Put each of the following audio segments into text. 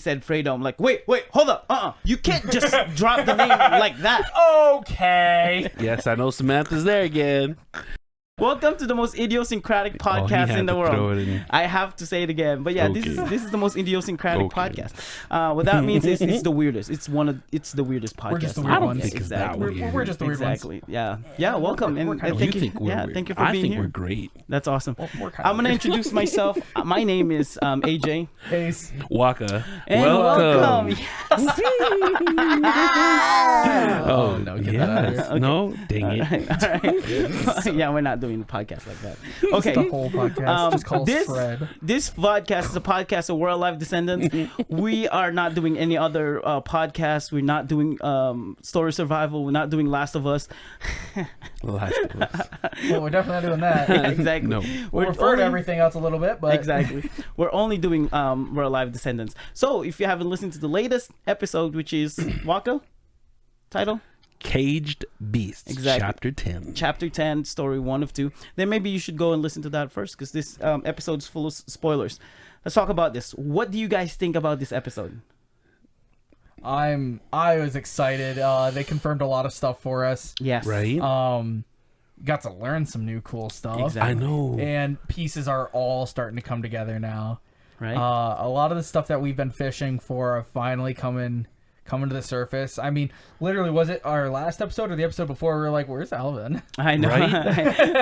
said Fredo, I'm like, wait, hold up. You can't just drop the name like that. Okay. Yes, I know Samantha's there again. Welcome to the most idiosyncratic podcast in the world. I have to say it again, but yeah, this is the most idiosyncratic podcast. What that means is it's the weirdest. It's the weirdest podcast. We're just the weird I don't ones. think it's that weird. We're just the weird Exactly. Yeah. Welcome. And kinda thank You think we're weird? thank you for I being think here. we're great. That's awesome. We're kind I'm gonna introduce myself. My name is AJ. Ace. Wakka, And welcome. Oh, no, get that out of here. yes. No, dang it. All right. Yeah, we're not doing the podcast like that. Okay. The whole podcast just calls Fred. This podcast is a podcast of World Life Descendants. We are not doing any other podcasts. We're not doing Story Survival. We're not doing Last of Us. Last of Us. Well, we're definitely not doing that. Yeah, exactly. No. We'll refer to everything else a little bit, but Exactly. We're only doing World Life Descendants. So if you haven't listened to the latest episode, which is Wakka, title? Caged Beasts. Exactly. Chapter 10. Chapter 10, story 1 of 2. Then maybe you should go and listen to that first because this episode is full of spoilers. Let's talk about this. What do you guys think about this episode? I was excited. They confirmed a lot of stuff for us. Yes. Right? Got to learn some new cool stuff. Exactly. I know. And pieces are all starting to come together now. Right? A lot of the stuff that we've been fishing for are finally coming to the surface. I mean, literally, was it our last episode or the episode before? We were like, "Where's Alvin?" I know. Right?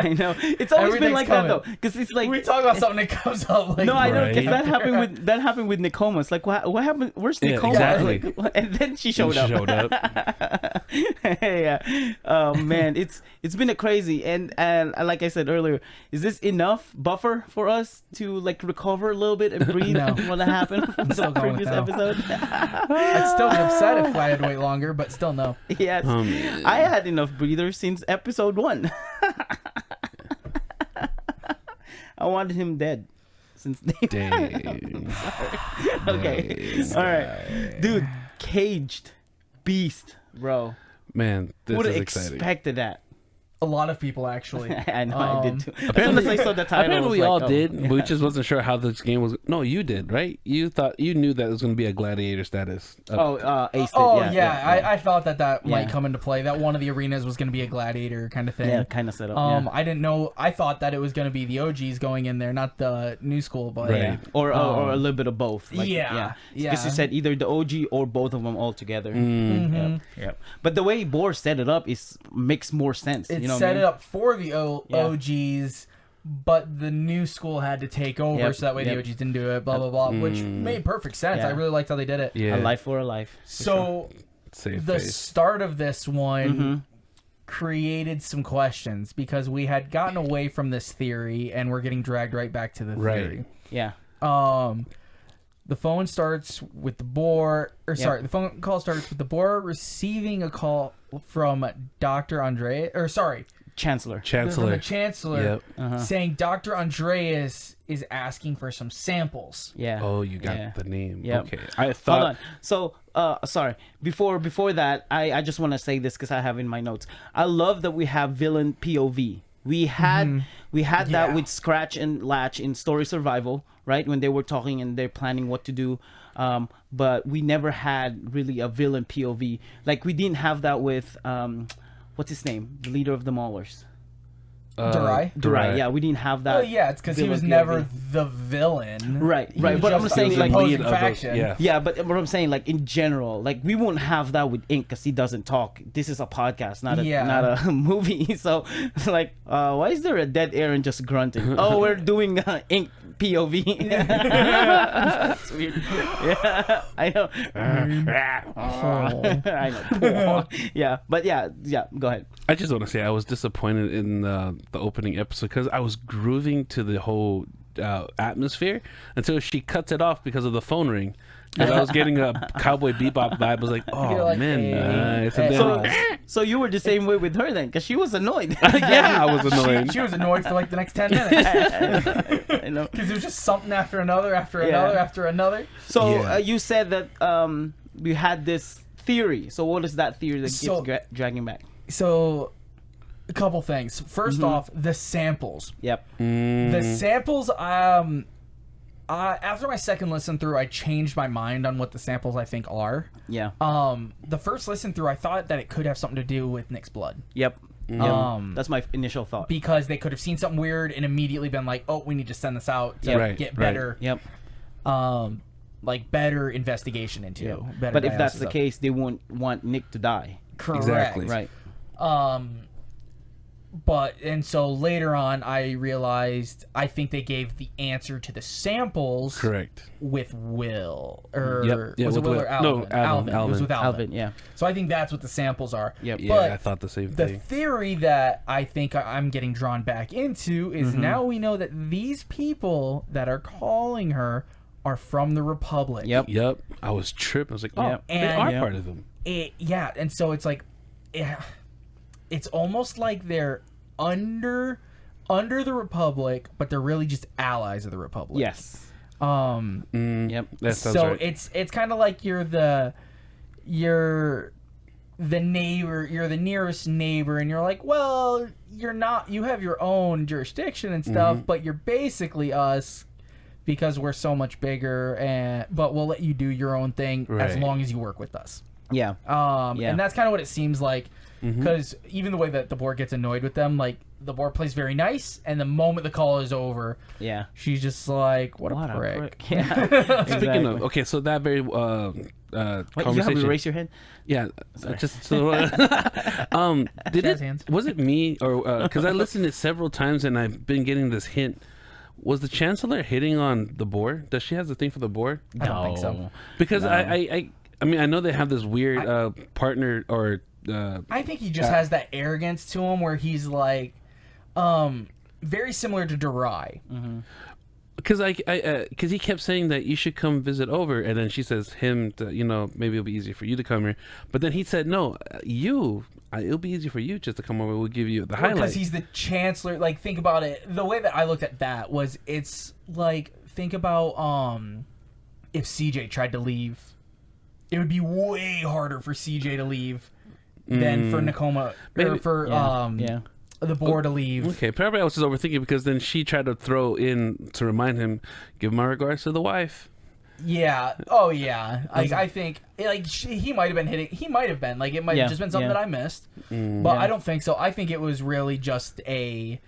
I know. It's always been Everything's like coming. that though, because it's like We talk about something that comes up like no, I know. Right. Because that happened with Nicoma. It's like, what happened? Where's Yeah, Nicoma? exactly. Like, and then she showed up. Yeah. Oh man, it's been a crazy and like I said earlier, is this enough buffer for us to like recover a little bit and breathe No. what happened from still the going previous now. episode? I'd still be upset if I had to wait longer, but still no. Yes, I had enough breathers since episode 1. I wanted him dead since day. Dang. Okay, all right, dude, caged beast, bro. Man, this Would is have exciting. expected that. A lot of people actually. I know, I did too. As soon Apparently- as I saw the title, I Apparently was we like, all oh, did. yeah. We just wasn't sure how this game was. No, you did, right? You knew that it was going to be a gladiator status. Ace did. Oh yeah. I thought that might Yeah. come into play. That one of the arenas was going to be a gladiator kind of thing. Yeah, kind of set up. I didn't know. I thought that it was going to be the OGs going in there, not the new school. But Right. yeah. Or a little bit of both. Like, Yeah. Because you said either the OG or both of them all together. Mhm. Yeah. But the way Bohr set it up makes more sense. it you know set what I mean? it up for the Yeah. OGs, but the new school had to take over, Yep, so that way yep. the OGs didn't do it. Blah blah blah, which made perfect sense. Yeah. I really liked how they did it. Yeah. A life for a life. for So sure. Save the face. start of this one Mm-hmm. created some questions because we had gotten away from this theory and we're getting dragged right back to the Right. theory. Yeah. The phone starts with the Bohr, or sorry, the phone call starts with the Bohr receiving a call from Dr. Andre, or sorry, Chancellor. from Chancellor. the Chancellor Yep. saying Dr. Andreas is asking for some samples. Yeah. Oh, you got Yeah. the name. Yep. Okay. I Hold thought. on. So, sorry. Before that, I just want to say this because I have in my notes. I love that we have villain POV. We had that Yeah. with Scratch and Latch in Story Survival, right? When they were talking and they're planning what to do. But we never had really a villain POV. Like we didn't have that with what's his name? The leader of the Maulers. Durai? Durai. Yeah, we didn't have that. Oh yeah, it's because he villain was POV. never the villain. Right, He right. was But I'm just saying, the like, opposing lead of those- faction. yeah. Yeah, but what I'm saying, like in general, like we won't have that with Ink because he doesn't talk. This is a podcast, not a movie. So it's like, why is there a dead air and just grunting? Oh, we're doing Ink POV. That's weird. Yeah, I know. I know. Yeah, but yeah. Go ahead. I just want to say I was disappointed in the opening episode because I was grooving to the whole atmosphere until she cuts it off because of the phone ring. Because I was getting a Cowboy Bebop vibe. I was like, oh You're like, man, hey, nice. And hey. then, So you were the same way with her then, because she was annoyed. yeah, I was annoyed. She was annoyed for like the next 10 minutes. I know. Because it was just something after another, after Yeah. another, after another. So Yeah. you said that we had this theory. So what is that theory that So- keeps dragging back? So, a couple things. First off, the samples. Yep. The samples, after my second listen through, I changed my mind on what the samples I think are. Yeah. The first listen through, I thought that it could have something to do with Nick's blood. Yep. That's my initial thought. Because they could have seen something weird and immediately been like, "Oh, we need to send this out to get better." Yep. Like better investigation into. Better but if that's the case, they won't want Nick to die. Correct. Exactly. Right. But and so later on, I realized I think they gave the answer to the samples. Correct. With Will or Yeah, was it Will or Alvin? No, Alvin. It was with Alvin. Alvin, yeah. So I think that's what the samples are. Yep. Yeah, But I thought the same the thing. theory that I think I'm getting drawn back into is now we know that these people that are calling her are from the Republic. Yep. I was tripping. I was like, oh, Yep. they are And- part of them. And so it's like, it's almost like they're under the Republic, but they're really just allies of the Republic. Yes. Yep. That sounds So right. it's kind of like you're the neighbor, you're the nearest neighbor, and you're like, well, you're not. You have your own jurisdiction and stuff, but you're basically us. Because we're so much bigger, but we'll let you do your own thing as long as you work with us. Yeah. And that's kind of what it seems like. Because even the way that the board gets annoyed with them, like the board plays very nice, and the moment the call is over, she's just like, "What a prick." Yeah. Speaking of, okay, so that very Wait, conversation. you have to raise your head? Yeah, just so. Did it? Hands. Was it me or because I listened to it several times and I've been getting this hint. Was the Chancellor hitting on the board? Does she have the thing for the board? I don't think so. Because I mean I know they have this weird partner or. I think he just has that arrogance to him where he's like, very similar to Durai. Because because he kept saying that you should come visit over, and then she says him to, maybe it'll be easier for you to come here, but then he said no, it'll be easier for you just to come over. We'll give you the highlight. Because he's the Chancellor. Like, think about it. The way that I looked at that was, it's like, think about if CJ tried to leave, it would be way harder for CJ to leave than for Nakoma or for the board to leave. Okay, probably I was just overthinking because then she tried to throw in to remind him, give my regards to the wife. Yeah. Oh, yeah. Like, I think, like, he might have been hitting. He might have been. Like, it might have just been something that I missed. But I don't think so. I think it was really just a.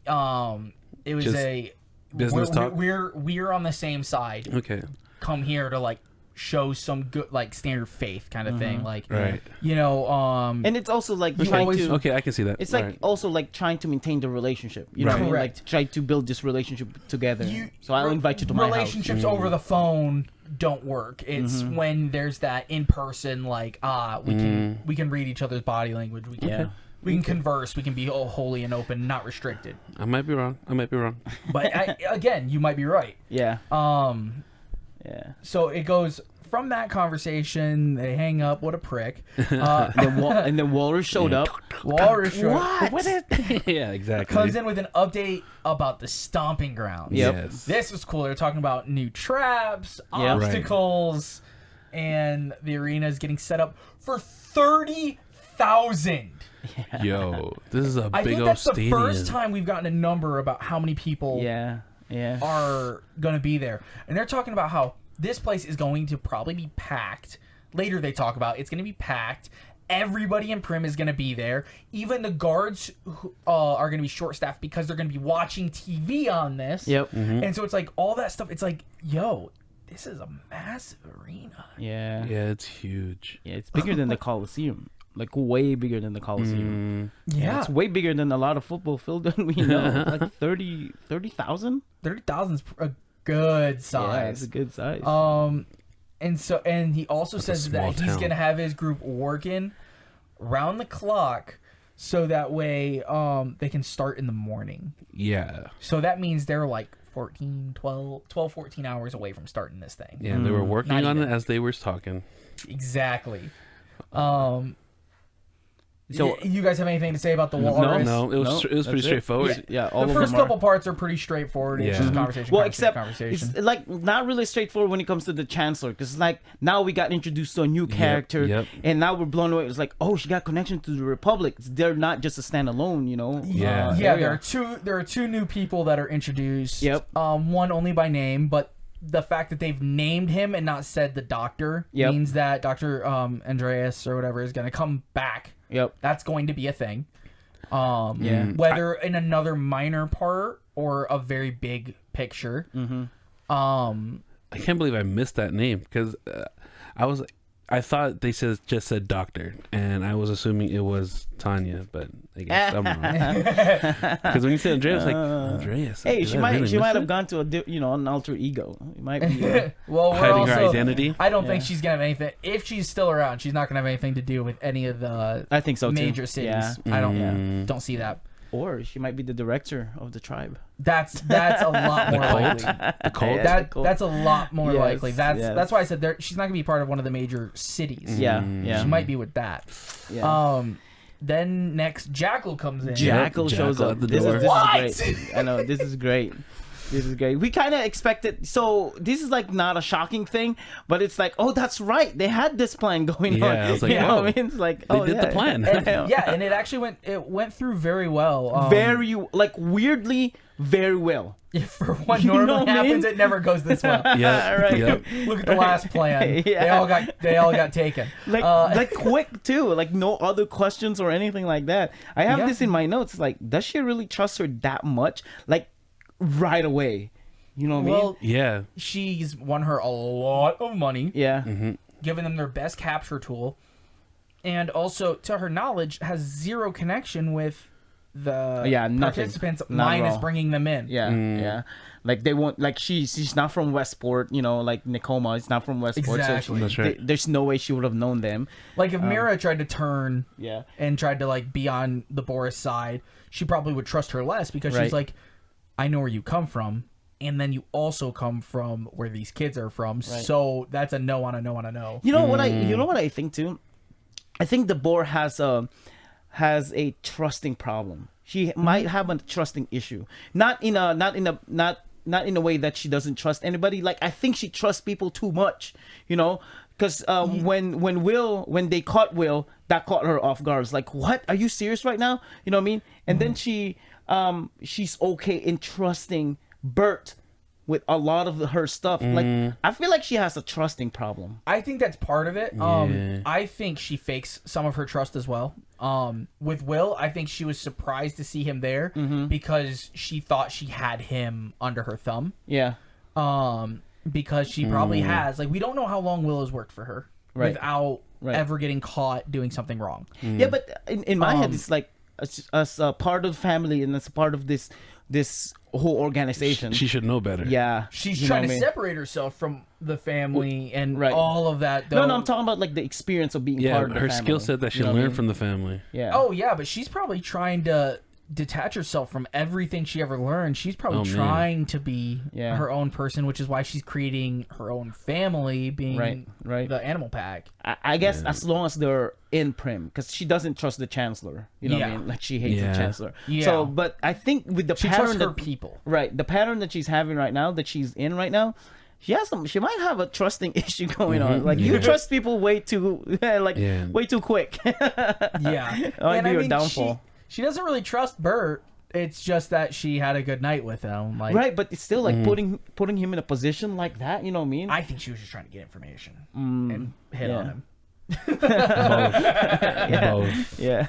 It was just a business talk. We're on the same side. Okay. Come here to like show some good, like, standard faith kind of thing. Like, right. And it's also like trying to. Okay, I can see that. It's like also like trying to maintain the relationship. You know what I mean? Like try to build this relationship together. So I'll invite you to my house. Relationships over the phone don't work. It's when there's that in person, like, we can read each other's body language. We can converse. We can be holy and open, not restricted. I might be wrong. But again, you might be right. Yeah. So it goes from that conversation. They hang up. What a prick. And then Walrus showed up. Walrus showed up. What? Yeah, exactly. Comes in with an update about the stomping grounds. Yep. Yes. This was cool. They're talking about new traps, obstacles, and the arena is getting set up for 30,000. Yo, this is a I big think old that's the stadium. first time we've gotten a number about how many people are going to be there. And they're talking about how this place is going to probably be packed. Later they talk about it's going to be packed. Everybody in Prim is going to be there. Even the guards are going to be short-staffed because they're going to be watching TV on this. Yep. And so it's like all that stuff. It's like, yo, this is a massive arena. Yeah. Yeah, it's huge. Yeah, it's bigger than the Coliseum. Like way bigger than the Coliseum. Yeah. It's way bigger than a lot of football field that we know. Like 30,000? 30,000 is a good size. Yeah, it's a good size. And he also says that he's going to have his group working round the clock so that way they can start in the morning. Yeah. So that means they're like 12, 14 hours away from starting this thing. Yeah, they were working Not on even. it as they were talking. Exactly. So you guys have anything to say about the walrus? No, it was pretty straightforward. Yeah, the first couple parts are pretty straightforward. It's just conversation. Well, except it's like not really straightforward when it comes to the Chancellor, because like now we got introduced to a new character, and now we're blown away. It's like, oh, she got connection to the Republic. They're not just a standalone, you know. There are two new people that are introduced. One only by name, but the fact that they've named him and not said the Doctor means that Dr. Andreas or whatever is going to come back. That's going to be a thing. Whether in another minor part or a very big picture. I can't believe I missed that name, because I thought they just said Doctor, and I was assuming it was Tanya, but I guess I'm wrong. Because when you said Andreas, like Andreas. Hey, she might have gone to an alter ego. It might be hiding her identity. I don't think she's gonna have anything. If she's still around, she's not gonna have anything to do with any of the. I think so major cities. I don't see that. Or she might be the director of the tribe. That's a lot more likely. The cult. That's a lot more likely. That's why I said she's not gonna be part of one of the major cities. Yeah. She might be with that. Then next, Jackal comes in. Jackal shows up. This is great. I know, this is great. This is great. We kind of expected, so this is like not a shocking thing, but it's like, oh, that's right. They had this plan going on. I was like, you know what I mean? It's like, they did the plan. And it actually went through very well. Weirdly, very well. For what normally happens, it never goes this well. Right. Look at the last plan. They all got taken. Like quick too. Like no other questions or anything like that. I have this in my notes. Like, does she really trust her that much? Like, right away. You know what I mean? Yeah. She's won her a lot of money. Yeah. Giving them their best capture tool. And also, to her knowledge, has zero connection with the participants minus bringing them in. Yeah. Like they won't, like she's not from Westport, you know, like Nicoma is not from Westport. Exactly. So that's right. There's no way she would have known them. Like if Mira tried to turn Yeah. and tried to like be on the Boris side, she probably would trust her less because she's like, I know where you come from, and then you also come from where these kids are from. Right. So that's a no on a no on a no. You know what I think too? I think the Boar has a trusting problem. She might have a trusting issue. Not in a way that she doesn't trust anybody. Like, I think she trusts people too much, you know? Because when they caught Will, that caught her off guard. It's like, what? Are you serious right now? You know what I mean? And then she's okay in trusting Bert with a lot of her stuff. Like, I feel like she has a trusting problem. I think that's part of it. I think she fakes some of her trust as well. With Will, I think she was surprised to see him there because she thought she had him under her thumb. Yeah. Because she probably has. Like, we don't know how long Will has worked for her without ever getting caught doing something wrong. Yeah, but in my head, it's like as a part of the family and as a part of this whole organization. She should know better. Yeah. She's trying to separate herself from the family and all of that. Though. No, I'm talking about like the experience of being part of the family. Her skill set that she learned from the family. Yeah. Oh, yeah, but she's probably trying to detach herself from everything she ever learned. She's probably trying to be her own person, which is why she's creating her own family, being the animal pack. I guess as long as they're in Prim, because she doesn't trust the Chancellor. You know what I mean? Like, she hates the Chancellor. Yeah. So, but I think with the pattern trusts her people. Right. The pattern that she's having right now, that she's in right now, she might have a trusting issue going on. Like, you trust people way too quick. Yeah. And I mean, downfall. She doesn't really trust Bert. It's just that she had a good night with him. Like, right, but it's still like putting him in a position like that. You know what I mean? I think she was just trying to get information and hit on him. Both. Yeah.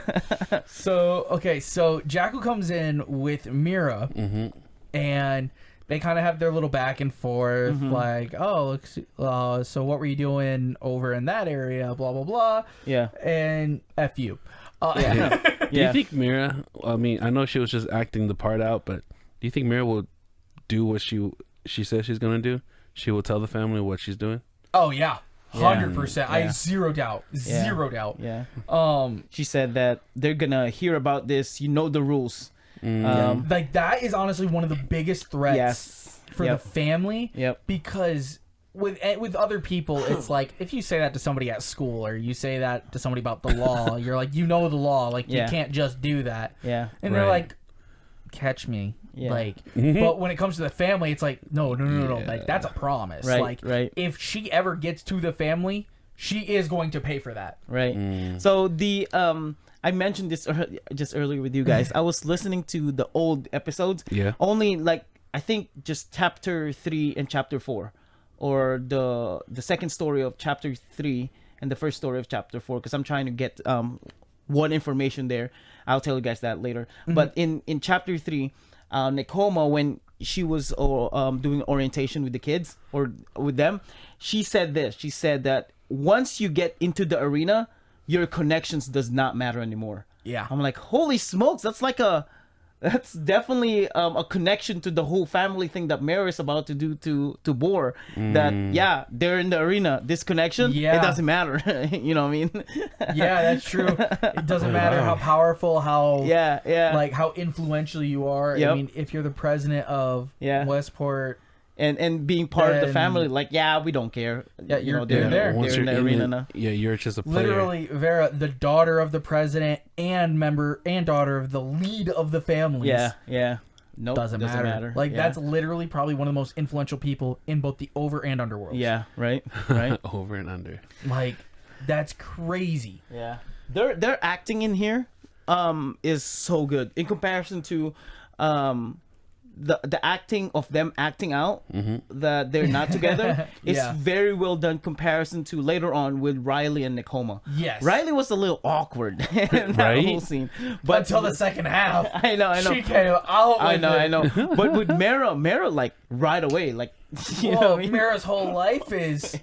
So Jackal comes in with Mira, and they kind of have their little back and forth, like, oh, so what were you doing over in that area? Blah blah blah. Yeah. And F you. Do you think Mira? I mean, I know she was just acting the part out, but do you think Mira will do what she says she's gonna do? She will tell the family what she's doing. Oh yeah. 100%. I have zero doubt. Zero doubt. Yeah. She said that they're gonna hear about this. You know the rules. Like, that is honestly one of the biggest threats for the family. Yep. Because with other people, it's like if you say that to somebody at school or you say that to somebody about the law, you're like, you know the law, like you can't just do that. Yeah. And they're like, catch me. Yeah. Like, but when it comes to the family, it's like, no. Like that's a promise. Right. Like, if she ever gets to the family, she is going to pay for that. Right. So the I mentioned this just earlier with you guys. I was listening to the old episodes. Yeah. Only like I think just chapter 3 and chapter 4, or the second story of chapter 3 and the first story of chapter 4, because I'm trying to get one information there. I'll tell you guys that later. But in chapter 3. Nekoma, when she was doing orientation with the kids or with them, she said this. She said that once you get into the arena, your connections does not matter anymore. Yeah. I'm like, holy smokes, that's definitely a connection to the whole family thing that Mary is about to do to Boar. That they're in the arena. This connection, it doesn't matter. You know what I mean? Yeah, that's true. It doesn't matter how powerful, how like how influential you are. I mean, if you're the president of Westport. And being part of the family, like, we don't care. Yeah, you're there. They're in the arena now. Yeah, you're just a player. Literally, Vera, the daughter of the president and daughter of the lead of the families. Yeah. Nope, doesn't matter. Like, that's literally probably one of the most influential people in both the over and underworld. Yeah, right. Over and under. Like, that's crazy. Yeah. Their acting in here is so good in comparison to the acting of them acting out that they're not together. It's very well done comparison to later on with Riley and Nekoma. Yes. Riley was a little awkward in that whole scene. But until the second half. I know. She came out I know. But with Mara like right away, like you know what I mean? Mara's whole life is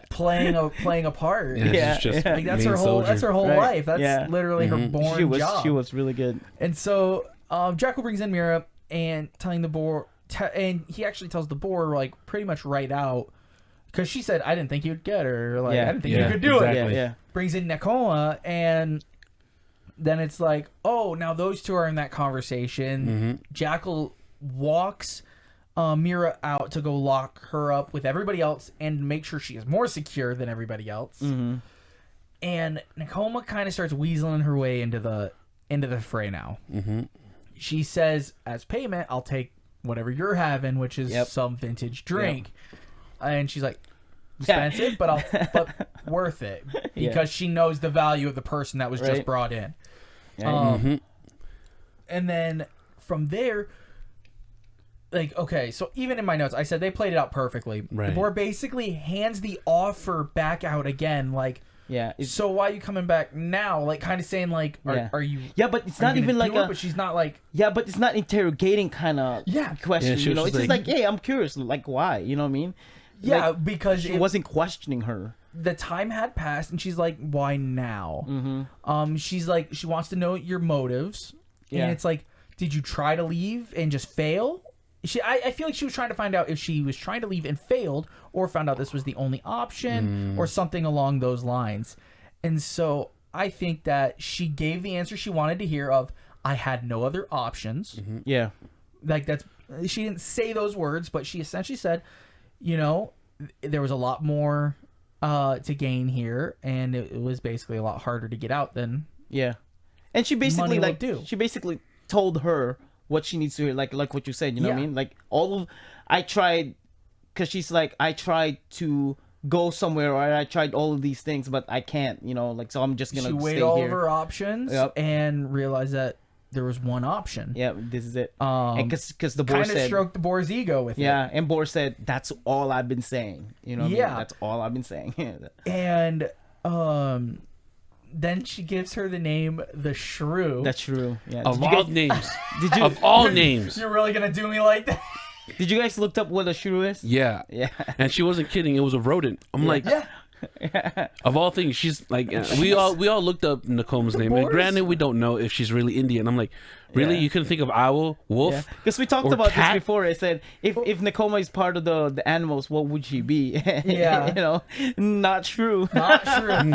playing a part. Yeah. Just like that's her whole life. That's literally her born job. She was really good. And so Jackal brings in Mira and telling the Boar, and he actually tells the Boar like pretty much right out, because she said, I didn't think you'd get her. Like, I didn't think you could do it. Yeah. Brings in Nekoma, and then it's like, oh, now those two are in that conversation. Jackal walks Mira out to go lock her up with everybody else and make sure she is more secure than everybody else. And Nekoma kind of starts weaseling her way into the fray now. She says, as payment, I'll take whatever you're having, which is some vintage drink. And she's like, expensive, but worth it, because she knows the value of the person that was just brought in. And then from there, like, okay, so even in my notes, I said they played it out perfectly. The Boar basically hands the offer back out again, like, so why are you coming back now? Like, kind of saying, like, are you? Yeah, but it's not even like but she's not like. Yeah, but it's not interrogating kind of question. Yeah, you know, it's just like, hey, I'm curious. Like, why? You know what I mean? Yeah, like, because she wasn't questioning her. The time had passed, and she's like, why now? She's like, she wants to know your motives, and it's like, did you try to leave and just fail? I feel like she was trying to find out if she was trying to leave and failed, or found out this was the only option, or something along those lines. And so I think that she gave the answer she wanted to hear of, I had no other options. Yeah. Like, that's, she didn't say those words, but she essentially said, you know, there was a lot more to gain here, and it was basically a lot harder to get out than and she basically money do. She basically told her what she needs to hear, like what you said, you know what I mean? Like, I tried, because she's like, I tried to go somewhere, or I tried all of these things, but I can't, you know, like, so I'm just gonna stay here. She weighed all of her options and realized that there was one option. Yeah, this is it. And because the Boar kind of stroked the Boar's ego with it. Yeah, and Boar said, that's all I've been saying. You know what I mean? That's all I've been saying. And then she gives her the name the Shrew. That's true. Yeah. Of all names. Of all names. You're really gonna do me like that? Did you guys look up what a shrew is? Yeah. And she wasn't kidding. It was a rodent. I'm like, of all things, she's like, we all looked up Nekoma's name. And granted, we don't know if she's really Indian. I'm like, really? You couldn't think of owl, wolf? Because we talked about this before. I said, if Nekoma is part of the animals, what would she be? You know, not true. Not true.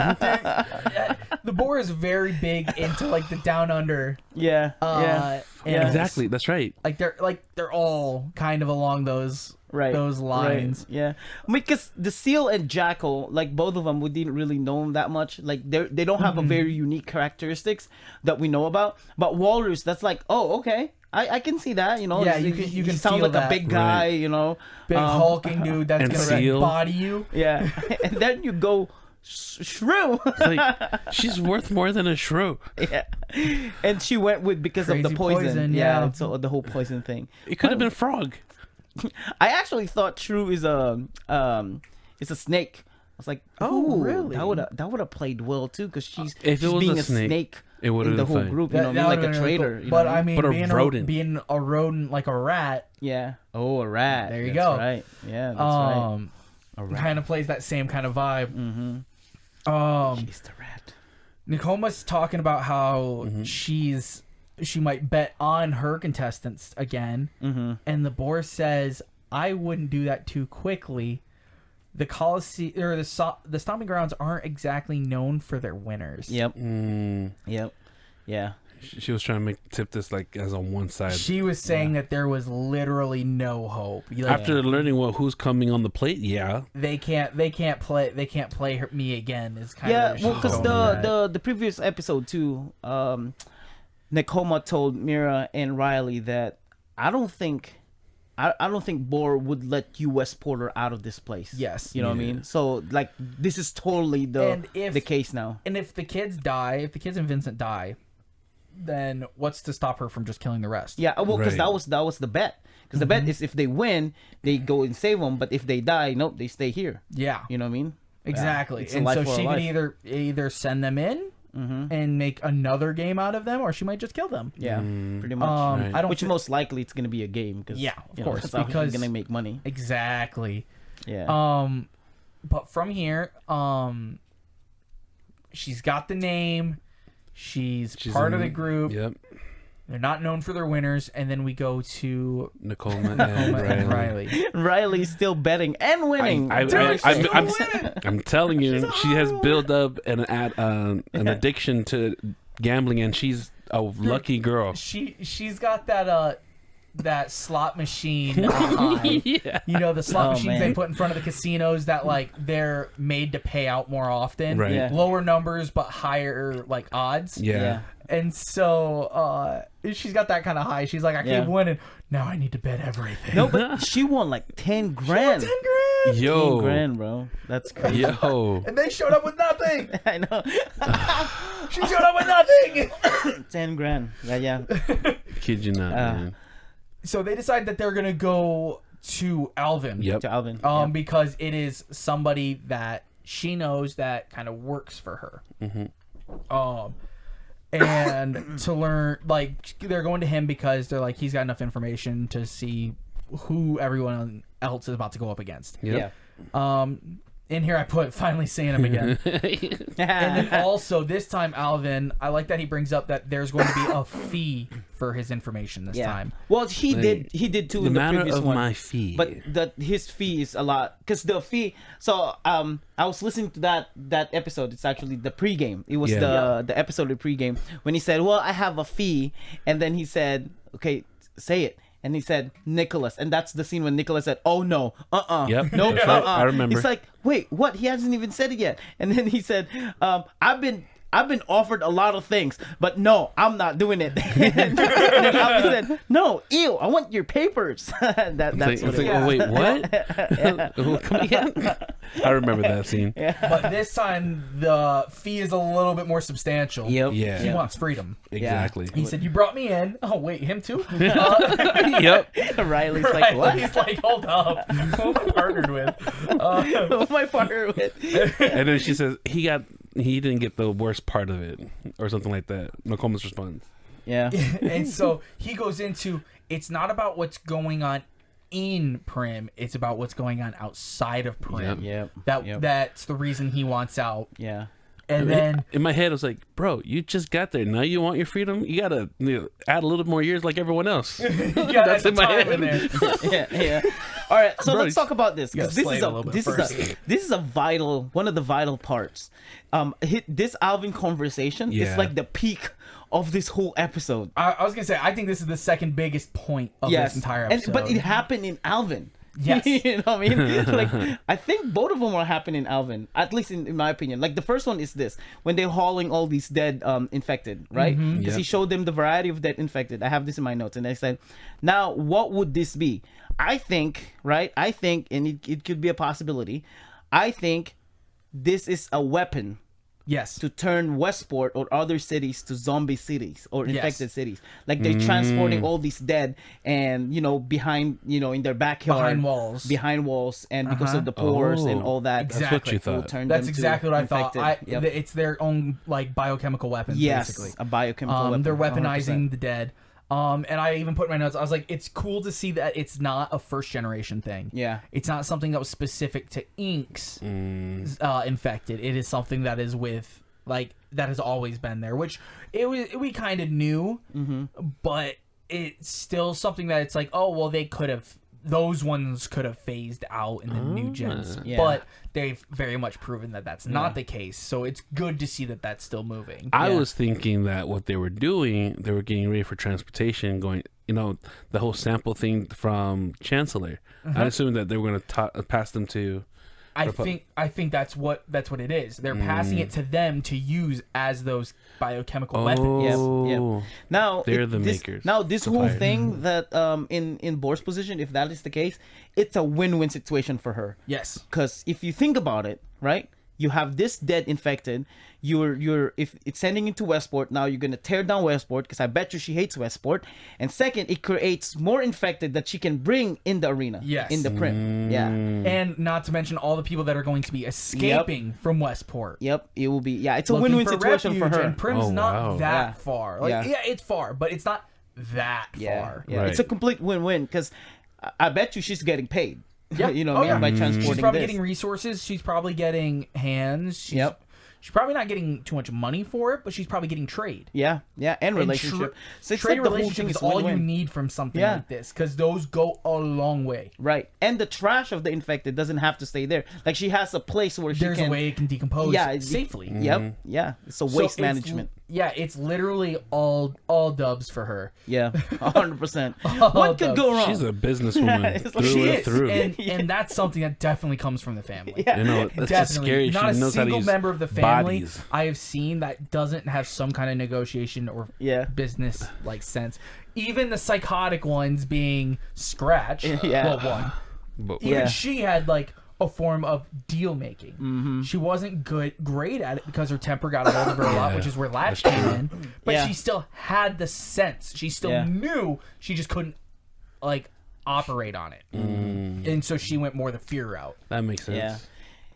The Boar is very big into like the down under. Yeah. Exactly. That's right. Like they're all kind of along those those lines. Right. Yeah, I mean, because the seal and jackal, like both of them, we didn't really know them that much. Like they don't have a very unique characteristics that we know about. But walrus, that's like, oh, okay. I can see that, you know. Yeah, you can sound feel like that. a big guy, you know, big hulking dude that's and gonna seal. body you. Yeah, and then you go shrew. Like, she's worth more than a shrew. Yeah, and she went with because Crazy of the poison. yeah. So the whole poison thing. It could have been frog. I actually thought shrew is a snake. I was like, Oh, ooh, really? That would have played well too, because she's If it was being a a snake. It would in have the been whole fine. group, you know, what I mean? would've Like a been really traitor. cool. You But know? I mean, But a being rodent. being a rodent like a rat, Yeah. Oh, a rat. There you That's go. Right. Yeah. That's right. A rat. kind of plays that same kind of vibe. Mm-hmm. She's the rat. Nicoma's talking about how she might bet on her contestants again, and the boar says, "I wouldn't do that too quickly. The Colosseum or the stomping grounds aren't exactly known for their winners." Yep. Yep. Yeah. She was trying to tip this like as on one side. She was saying that there was literally no hope. Like, After learning who's coming on the plate, they can't play me again. Is kind Yeah. of Well, because the previous episode too, Nicoma told Mira and Riley that I don't think Boar would let U.S. Porter out of this place. Yes. You know what I mean? So like this is totally the case now. And if the kids and Vincent die, then what's to stop her from just killing the rest? Yeah, well, because Right. that was the bet. Because the bet is if they win, they go and save them. But if they die, nope, they stay here. Yeah. You know what I mean? Exactly. It's a And life so for a she life. could either send them in and make another game out of them, or she might just kill them. Yeah, pretty much. Right. I don't. Which most likely it's gonna be a game. Cause, Yeah, of course, that's how because- she's gonna make money. Exactly. Yeah. But from here, she's got the name. She's part of the group. Yep. They're not known for their winners, and then we go to Nicoma Nicoma and and Riley. Riley. Riley's still betting and winning. I'm telling you, She's she has on. built up an addiction to gambling, and she's a lucky girl. She's got that slot machine high. Yeah. You know, the slot Oh, machines man. they put in front of the casinos that like they're made to pay out more often. Right. Yeah. Lower numbers but higher like odds. Yeah. And so she's got that kind of high. She's like, I keep winning. Now I need to bet everything. No, but she won like 10 grand. 10 grand. Yo. 10 grand, bro. That's crazy. Yo. And they showed up with nothing. I know. She showed up with nothing. 10 grand. Yeah. Kid you not, man. So they decide that they're gonna go to Alvin. Yep. To Alvin. Because it is somebody that she knows that kind of works for her. And to learn, like, they're going to him because they're like, he's got enough information to see who everyone else is about to go up against. Yep. Yeah. In here I put finally seeing him again. And then also this time Alvin, I like that he brings up that there's going to be a fee for his information this time. Well, he did too The in the matter previous of one. my fee. But his fee is a lot because the fee. So I was listening to that episode. It's actually the pregame. It was the episode of pregame when he said, "Well, I have a fee," and then he said, "Okay, say it." And he said, "Nicholas," and that's the scene when Nicholas said, "Oh no, Yep, no, that's right. I remember. It's like, wait, what? He hasn't even said it yet. And then he said, I've been offered a lot of things, but no, I'm not doing it." And then Alvin said, "No, ew, I want your papers." That's It's what like, it oh, was. wait, what? Come again? I remember that scene. But this time the fee is a little bit more substantial. Yep. Yeah. He wants freedom. Exactly. He said, "You brought me in." Oh wait, him too? Yep. Riley's like, "What? He's like, hold up. Who am I partnered with? Who am I partnered with?" And then she says he didn't get the worst part of it, or something like that. Nokoma's response. Yeah. And so he goes into, it's not about what's going on in Prim, it's about what's going on outside of Prim. Yep. That's the reason he wants out. Yeah. And then In my head, I was like, bro, you just got there. Now you want your freedom? You gotta add a little more years like everyone else. that's in my head. in there. Yeah. All right, so Bro, let's talk about this. 'Cause gotta slay it a little bit first. this is a vital, one of the vital parts. This Alvin conversation is Yeah. like the peak of this whole episode. I was gonna say, I think this is the second biggest point of this entire episode. But it happened in Alvin. Yes. You know what I mean? Like, I think both of them are happening in Alvin, at least in my opinion. Like, the first one is this, when they're hauling all these dead infected, right? Because he showed them the variety of dead infected. I have this in my notes. And I said, now, what would this be? I think, right? I think, and it could be a possibility, I think this is a weapon. Yes. To turn Westport or other cities to zombie cities or infected cities. Like, they're transporting all these dead and, you know, behind, you know, in their backyard. Behind walls. And because of the pores and all that. Exactly. That's what you thought. That's exactly what I thought. It's their own, like, biochemical weapons, basically. A biochemical weapon. They're weaponizing 100%. The dead. And I even put in my notes, I was like, it's cool to see that it's not a first generation thing. Yeah. It's not something that was specific to Inks infected. It is something that is with, like, that has always been there, which we kind of knew, but it's still something that it's like, oh, well, those ones could have phased out in the new gens, but they've very much proven that that's not the case. So it's good to see that that's still moving. I was thinking that what they were doing, they were getting ready for transportation, going, you know, the whole sample thing from Chancellor. I assumed that they were going to pass them to. I think that's what it is. They're passing it to them to use as those biochemical weapons. Yep. Now they're the makers. Now this whole thing that in Boar's position, if that is the case, it's a win-win situation for her. Yes. Because if you think about it, right? You have this dead infected. If it's sending into Westport, now you're gonna tear down Westport because I bet you she hates Westport. And second, it creates more infected that she can bring in the arena. Yes. In the Prim. Yeah. And not to mention all the people that are going to be escaping from Westport. Yep. It will be. Yeah. It's a win-win situation for her. And Prim's not that far. Like, it's far, but it's not that far. Yeah. Right. It's a complete win-win because I bet you she's getting paid. Yeah. You know, by transporting. She's probably getting resources. She's probably getting hands. She's probably not getting too much money for it, but she's probably getting trade. Yeah, and relationship. So trade like relationship is all you need from something like this, because those go a long way. Right, and the trash of the infected doesn't have to stay there. Like, she has a place where there's a way it can decompose safely. Yep, it's a waste management. It's literally all dubs for her. Yeah, 100%. What could go wrong? She's a businesswoman through. And that's something that definitely comes from the family. You know, that's just scary. Not she knows a single member of the family I have seen that doesn't have some kind of negotiation or business like sense. Even the psychotic ones being Scratch. Even she had like a form of deal making. She wasn't great at it because her temper got a hold of her a lot, which is where Latch came in. But she still had the sense. She still knew. She just couldn't like operate on it. And so she went more the fear route. That makes sense. Yeah.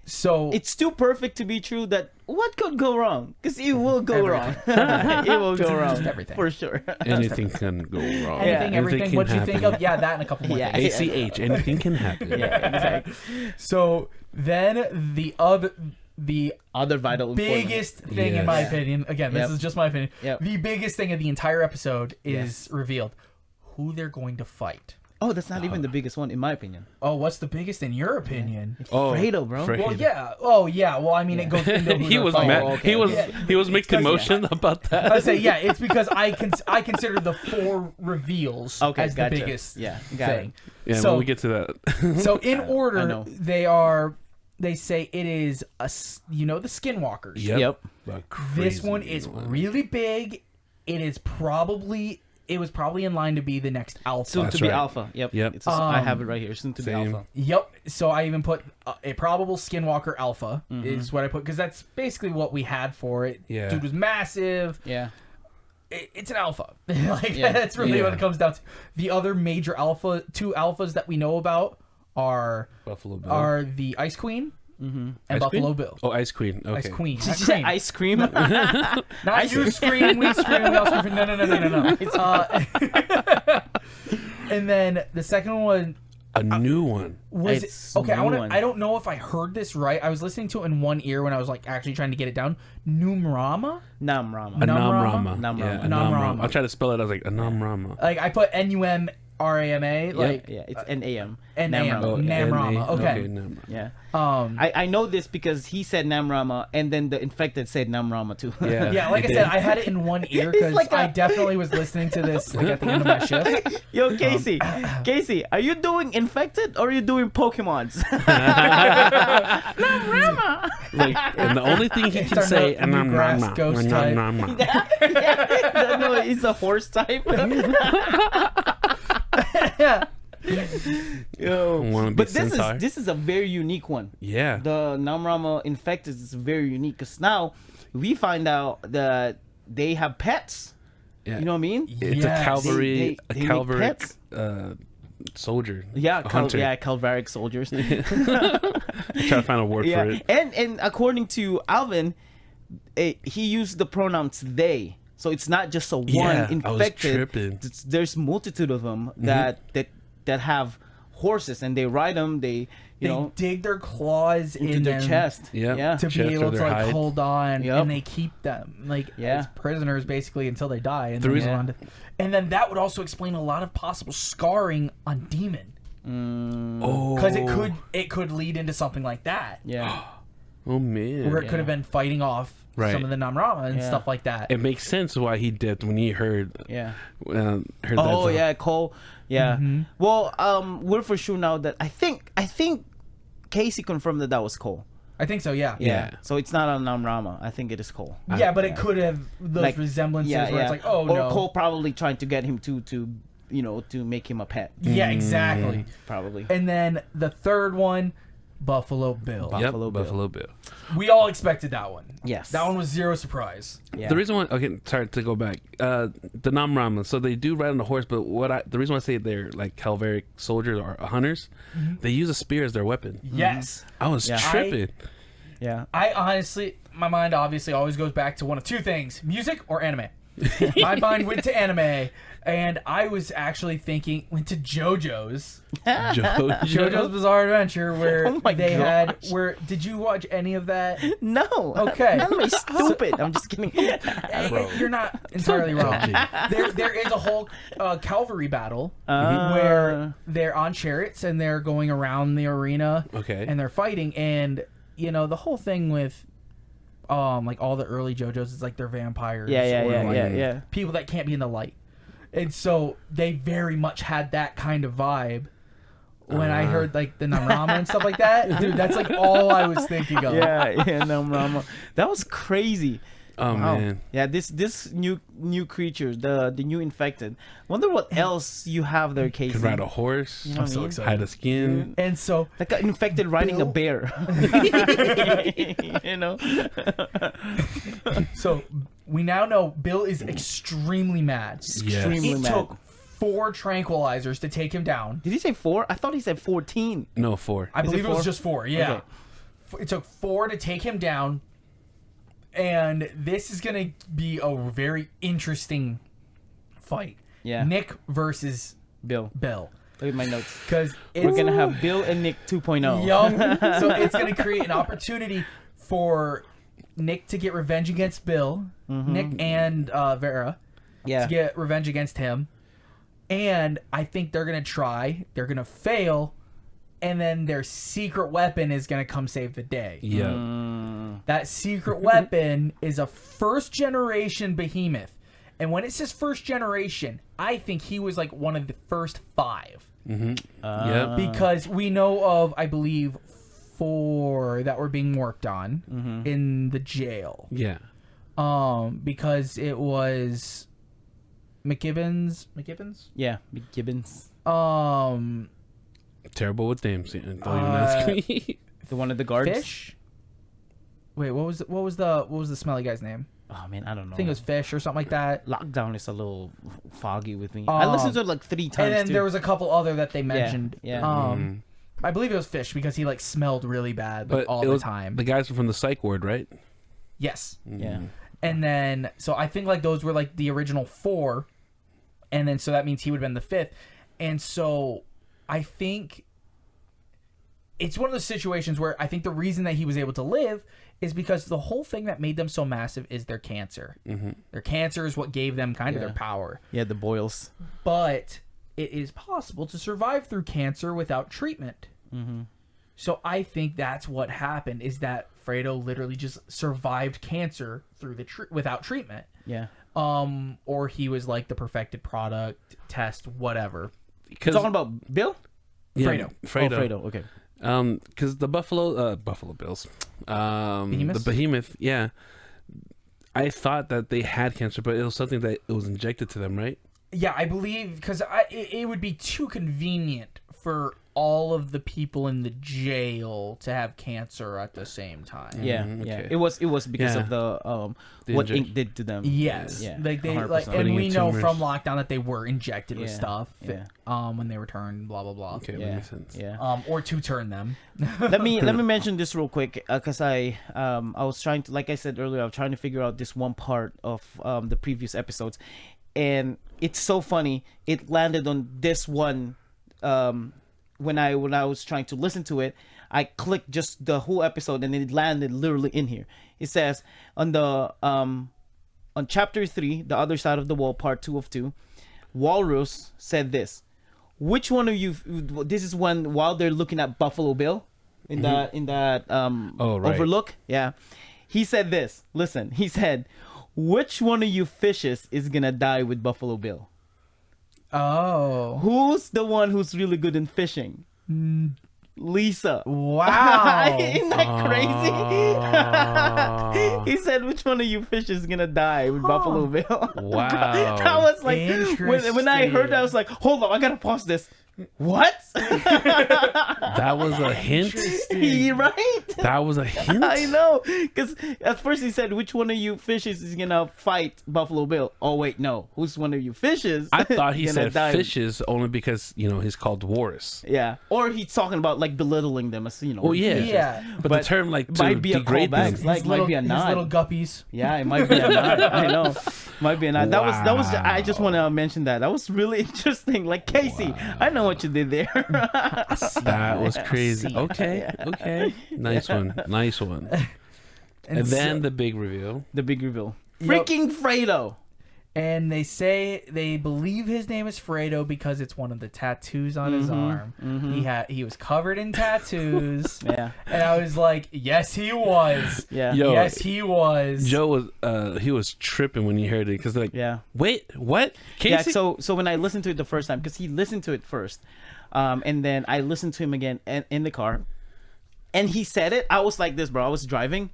So it's too perfect to be true that what could go wrong? Because it will go wrong. It will go wrong. Just everything. For sure. Anything can go wrong. Everything. What you think of? Yeah, that and a couple more things. ACH. Anything can happen. Yeah, exactly. So then the other vital biggest thing in my opinion, again, this is just my opinion, the biggest thing of the entire episode is revealed. Who they're going to fight. Oh, that's not even the biggest one, in my opinion. Oh, what's the biggest in your opinion? Fredo, bro. Well, yeah. Oh, yeah. Well, I mean, it goes into he was mad. He was mixed emotion about that. I say, it's because I consider the 4 reveals as the biggest thing. Yeah, so, when we get to that. So in order, they say it is the Skinwalkers. Yep. This one is really big. It was probably in line to be the next Alpha. Soon to be Alpha. Yep. I have it right here. Soon to be Alpha. Yep. So I even put a probable Skinwalker Alpha is what I put, because that's basically what we had for it. Yeah. Dude was massive. Yeah. It's an Alpha. That's really what it comes down to. The other major two Alphas that we know about are the Ice Queen. And Ice Buffalo Queen? Bill. Oh, Ice Queen. Okay. Ice Queen. Did you say ice cream? Not you scream, we scream, we all scream. No. And then the second one. A new one. I don't know if I heard this right. I was listening to it in one ear when I was like actually trying to get it down. Numrama? Namrama. Namrama. I'll try to spell it. I was like, Namrama. Like I put Numrama. Rama, like it's NAM. NAM. Namrama. Okay. Namrama. Yeah. I know this because he said Namrama, and then the infected said Namrama too. Yeah. Yeah, like I said, I had it in one ear because I definitely was listening to this like at the end of my shift. Yo, Casey, are you doing infected or are you doing Pokemons? Namrama. Like, and the only thing he can say, Newgrass ghost type. No, he's a horse type. Yeah. Yo, but this is a very unique one. Yeah. The Namrama infected is very unique because now we find out that they have pets. Yeah. You know what I mean? It's a cavalry, pets. Soldier. Yeah, Calvaric soldiers. I'm trying to find a word for it. And according to Alvin, he used the pronouns they. So it's not just a one infected. There's multitude of them that have horses and they ride them. They dig their claws into their chest. Yeah, to be able to like hold on, and they keep them as prisoners basically until they die. And then that would also explain a lot of possible scarring on Demon. Because it could lead into something like that. Yeah. Oh man. Where it could have been fighting off some of the Namrama and stuff like that. It makes sense why he did when he heard. Heard that. Cole. Yeah. Mm-hmm. Well, we're for sure now that I think Casey confirmed that was Cole. I think so. Yeah. So it's not on Namrama. I think it is Cole. Yeah, but it could have those resemblances where it's like, or Cole probably trying to get him to make him a pet. Yeah, exactly. Probably. And then the third one, Buffalo Bill. Buffalo Bill. We all expected that one. Yes. That one was zero surprise. Yeah. The reason why, sorry to go back. The Namrama, so they do ride on a horse, but the reason why I say they're like Calvaric soldiers or hunters, they use a spear as their weapon. Yes. I was tripping. I honestly, my mind obviously always goes back to one of two things: music or anime. My mind went to anime, and I was actually went to JoJo's. JoJo's Bizarre Adventure, where had. Where did you watch any of that? No. Okay. Anime's stupid. I'm just kidding. You're not entirely wrong. There is a whole cavalry battle where they're on chariots and they're going around the arena. Okay. And they're fighting, and the whole thing with. Like all the early JoJo's is like they're vampires. Yeah. People that can't be in the light. And so they very much had that kind of vibe. When I heard like the Namrama and stuff like that, dude, that's like all I was thinking of. Yeah, Namrama. That was crazy. Oh man. Yeah, this new creature, the new infected. Wonder what else you have there, Casey. Can ride a horse. I'm so excited. Hide a skin. And so like an infected riding a bear. So we now know Bill is extremely mad. Extremely mad. It took 4 tranquilizers to take him down. Did he say 4? I thought he said 14. No, 4. I believe it was just 4. Yeah. Okay. It took 4 to take him down. And this is going to be a very interesting fight. Yeah. Nick versus Bill. Look at my notes. Because we're going to have Bill and Nick 2.0. So it's going to create an opportunity for Nick to get revenge against Bill. Nick and Vera. To get revenge against him. And I think they're going to try. They're going to fail. And then their secret weapon is going to come save the day. Yeah. That secret weapon is a first-generation behemoth. And when it says first generation, I think he was like one of the first 5. Because we know of, I believe, 4 that were being worked on in the jail. Yeah. Because it was McGibbons? Yeah, McGibbons. Terrible with names. Don't even ask me. The one of the guards. Fish. Wait, what was the smelly guy's name? Oh man, I don't know. I think it was Fish or something like that. Lockdown is a little foggy with me. I listened to it like 3 times. And then there was a couple other that they mentioned. Yeah. I believe it was Fish because he like smelled really bad all the time. The guys were from the psych ward, right? Yes. Yeah. And then so I think like those were like the original 4, and then so that means he would have been the 5th, and so I think it's one of those situations where I think the reason that he was able to live is because the whole thing that made them so massive is their cancer. Their cancer is what gave them kind of their power. Yeah, the boils. But it is possible to survive through cancer without treatment. Mm-hmm. So I think that's what happened, is that Fredo literally just survived cancer through without treatment. Yeah. Or he was like the perfected product test, whatever. You're talking about Bill? Yeah, Fredo. Fredo. Oh, Fredo. Okay. Because the Buffalo Bills, Behemoths? the Behemoth, yeah. I thought that they had cancer, but it was something that it was injected to them, right? Yeah, I believe, because it would be too convenient for all of the people in the jail to have cancer at the same time. Yeah, okay. yeah. It was because of the what ink did to them. Yes, Yeah, like they 100%. like, and Putting we in know tumors. from lockdown that they were injected with Yeah, stuff. yeah. When they returned, blah blah blah. Okay, that Yeah, makes sense. yeah. Or to turn them. let me mention this real quick, because I was trying to, like I said earlier, I was trying to figure out this one part of the previous episodes, and it's so funny. It landed on this one. When I was trying to listen to it, I clicked just the whole episode, and it landed literally in here. It says on the on chapter 3, The Other Side of the Wall, part 2 of 2, Walrus said this: which one of you, this is when, while they're looking at Buffalo Bill in that right. overlook, yeah, he said this. Listen, he said, which one of you fishes is gonna die with Buffalo Bill? Oh, Who's the one who's really good in fishing? Lisa. wow! Isn't that crazy? He said, which one of you fishes is gonna die with Buffalo Bill? Wow. That was like, when I heard that, I was like, hold on, I gotta pause this. What? That was a hint. Right? That was a hint. I know, because at first he said, which one of you fishes is gonna fight Buffalo Bill? Oh wait, no, who's one of you fishes? I thought he gonna said die? fishes only because he's called Walrus. Yeah, or he's talking about like belittling them, as Well, yeah, Yeah. But the term like to might be a degrade callback. them. Like, might be a his nod. little guppies. Yeah, it might be a nod. I know, might be a nod. That was. I just Wow. want to mention that. That was really interesting. Like, Casey, I know what you did there. That was crazy. See. Okay, okay, nice one. And then the big reveal. The big reveal. Yep. Freaking Fredo. And they say they believe his name is Fredo because it's one of the tattoos on his arm. He was covered in tattoos. Yeah. And I was like, yes, he was. Yeah. Yo, Yes, he was. Joe was he was tripping when he heard it because like, Yeah. wait, what? Yeah. Casey? So when I listened to it the first time, because he listened to it first, and then I listened to him again in the car, and he said it. I was like this, bro. I was driving.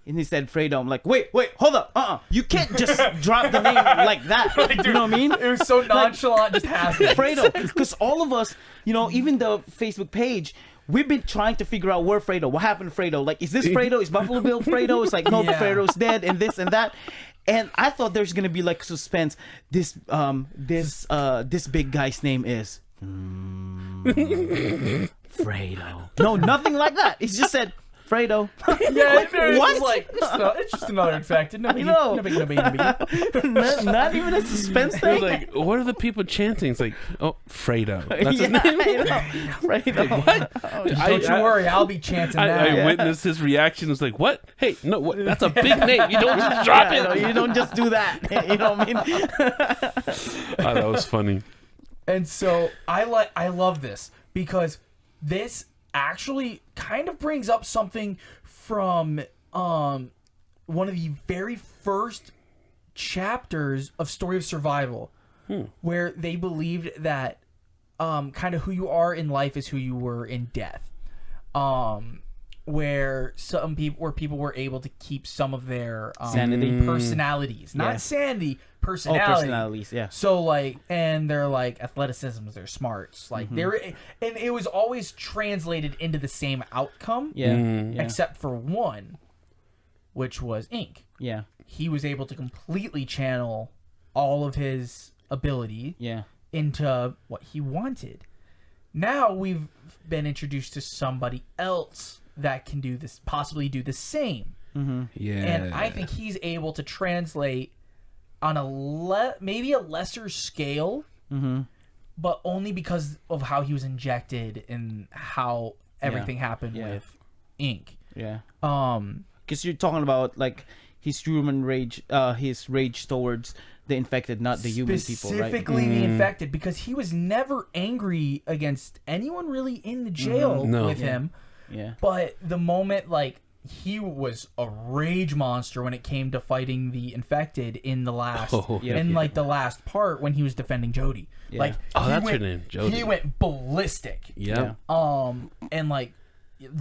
And he said Fredo. I'm like, wait, hold up. You can't just drop the name like that. You know what I mean? It was so nonchalant, just happened. Fredo. Because all of us, even the Facebook page, we've been trying to figure out where Fredo. What happened to Fredo? Like, is this Fredo? Is Buffalo Bill Fredo? It's like, no, Yeah. Fredo's dead, and this and that. And I thought there's gonna be like suspense. This big guy's name is Fredo. No, nothing like that. He just said Fredo. Yeah, Like, it's what? just like, it's just another infected. No biggie, know. no biggie. not even a suspense He thing. was like, what are the people chanting? It's like, oh, Fredo. That's his Yeah, name. I know. Fredo. What? Don't you worry, I'll be chanting that. I witnessed his reaction. It was like, what? Hey, no, what? That's a big name. You don't just drop Yeah, it. no, you don't just do that. You know what I mean? Oh, that was funny. And so I love this because this actually kind of brings up something from one of the very first chapters of Story of Survival, where they believed that kind of who you are in life is who you were in death. Where people were able to keep some of their Sanity. personalities, not Yeah. sanity, Oh, personality. personalities, yeah. So like, and they're like athleticisms, they're smarts, like they were, and it was always translated into the same outcome, Yeah. Yeah. except for one, which was Ink. Yeah. He was able to completely channel all of his ability Yeah. into what he wanted. Now we've been introduced to somebody else that can do this, possibly do the same. Yeah. And I think he's able to translate on a maybe a lesser scale, but only because of how he was injected and how everything happened with Ink. Yeah. 'Cause Because you're talking about like his human rage, his rage towards the infected, not the human people, right? Specifically the infected, because he was never angry against anyone really in the jail with him. Yeah. But the moment, like, he was a rage monster when it came to fighting the infected in the last, like the last part when he was defending Jodie. Yeah. Like, that's her name, Jodie. He went ballistic. Yeah. And like,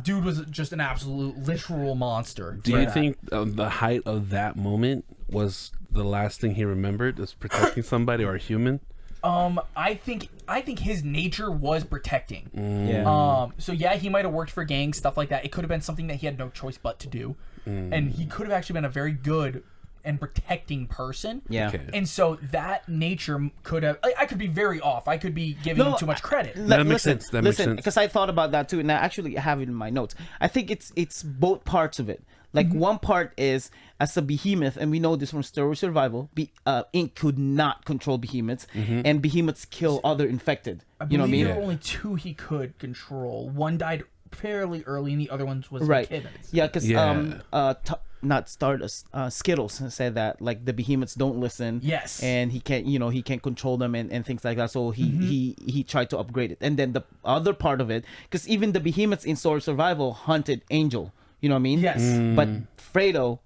dude was just an absolute literal monster. Do you think the height of that moment was the last thing he remembered, is protecting somebody or a human? I think his nature was protecting. Yeah. So yeah, he might have worked for gangs, stuff like that. It could have been something that he had no choice but to do, and he could have actually been a very good and protecting person. Yeah. Okay. And so that nature could have. I could be very off. I could be giving him too much credit. That makes sense. That makes sense. Because I thought about that too, and I actually have it in my notes. I think it's both parts of it. Like one part is as a behemoth, and we know this from Story Survival. Ink could not control behemoths, and behemoths kill other infected. You know what I mean? There were only two he could control. One died fairly early, and the other one was Right. McKibbins. Yeah, because not Stardust, Skittles said that like the behemoths don't listen. Yes. And he can't control them and things like that. So he tried to upgrade it. And then the other part of it, because even the behemoths in Story Survival hunted Angel. You know what I mean? Yes. But Fredo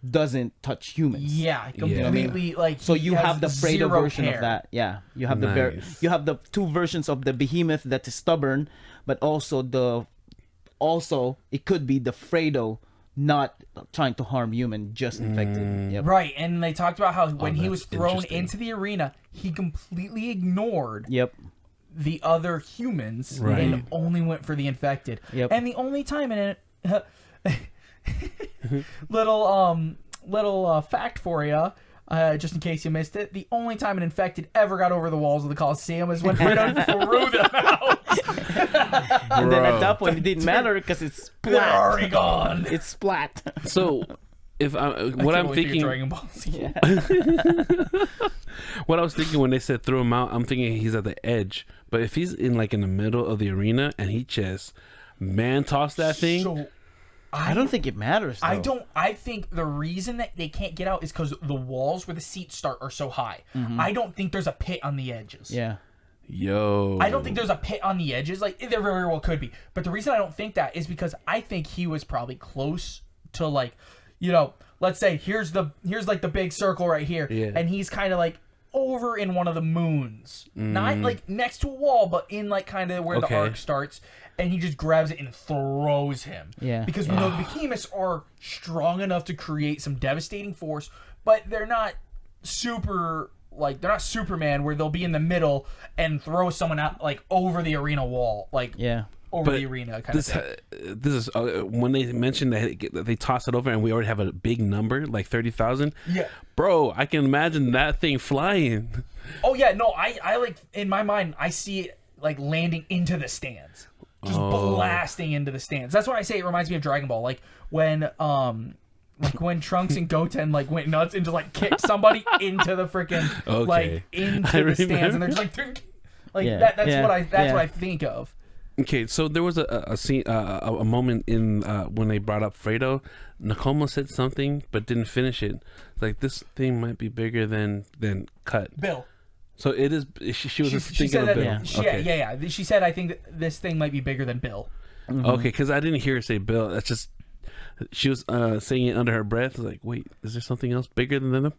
doesn't touch humans. Yeah, completely. You know like so you have the Fredo version care. of that. Yeah, you have Nice. you have the two versions of the behemoth that is stubborn, but also it could be the Fredo not trying to harm human, just infected. Yep. Right, and they talked about how when he that's was thrown interesting. into the arena, he completely ignored Yep. the other humans Right. and only went for the infected. Yep. And the only time in it, little fact for you, just in case you missed it, the only time an infected ever got over the walls of the Coliseum is when Fredo threw them out. And then at that point, it didn't matter because it's splat. They're already gone. It's splat. So, if what I'm thinking, Dragon Ball Z. what I was thinking when they said throw him out, I'm thinking he's at the edge. But if he's in like in the middle of the arena and he just toss that thing. So, I don't think it matters. Though. I think the reason that they can't get out is because the walls where the seats start are so high. I don't think there's a pit on the edges. Yeah. Yo. I don't think there's a pit on the edges. Like, there very well could be. But the reason I don't think that is because I think he was probably close to, like, you know, let's say here's like the big circle right here. Yeah. And he's kind of like over in one of the moons. Not like next to a wall, but in like kind of where the arc starts. And he just grabs it and throws him. Yeah. Because we know the behemoths are strong enough to create some devastating force, but they're not super, like, they're not Superman where they'll be in the middle and throw someone out, like, over the arena wall. Like, over the arena kind of thing. This is when they mentioned that they toss it over and we already have a big number, like 30,000. Yeah. Bro, I can imagine that thing flying. Oh, yeah. No, I like, in my mind, I see it, like, landing into the stands. Just blasting into the stands. That's why I say it reminds me of Dragon Ball. Like when Trunks and Goten like went nuts and just like kicked somebody into the freaking like into the stands, and they're just like that's what I think of. Okay, so there was a scene, a moment in when they brought up Fredo. Nakoma said something but didn't finish it. Like, this thing might be bigger than Cut. Bill. So it is. She was she thinking said of that, Bill. Yeah. She said, I think this thing might be bigger than Bill. Okay, because I didn't hear her say Bill. That's just she was saying it under her breath. Like, wait, is there something else bigger than them,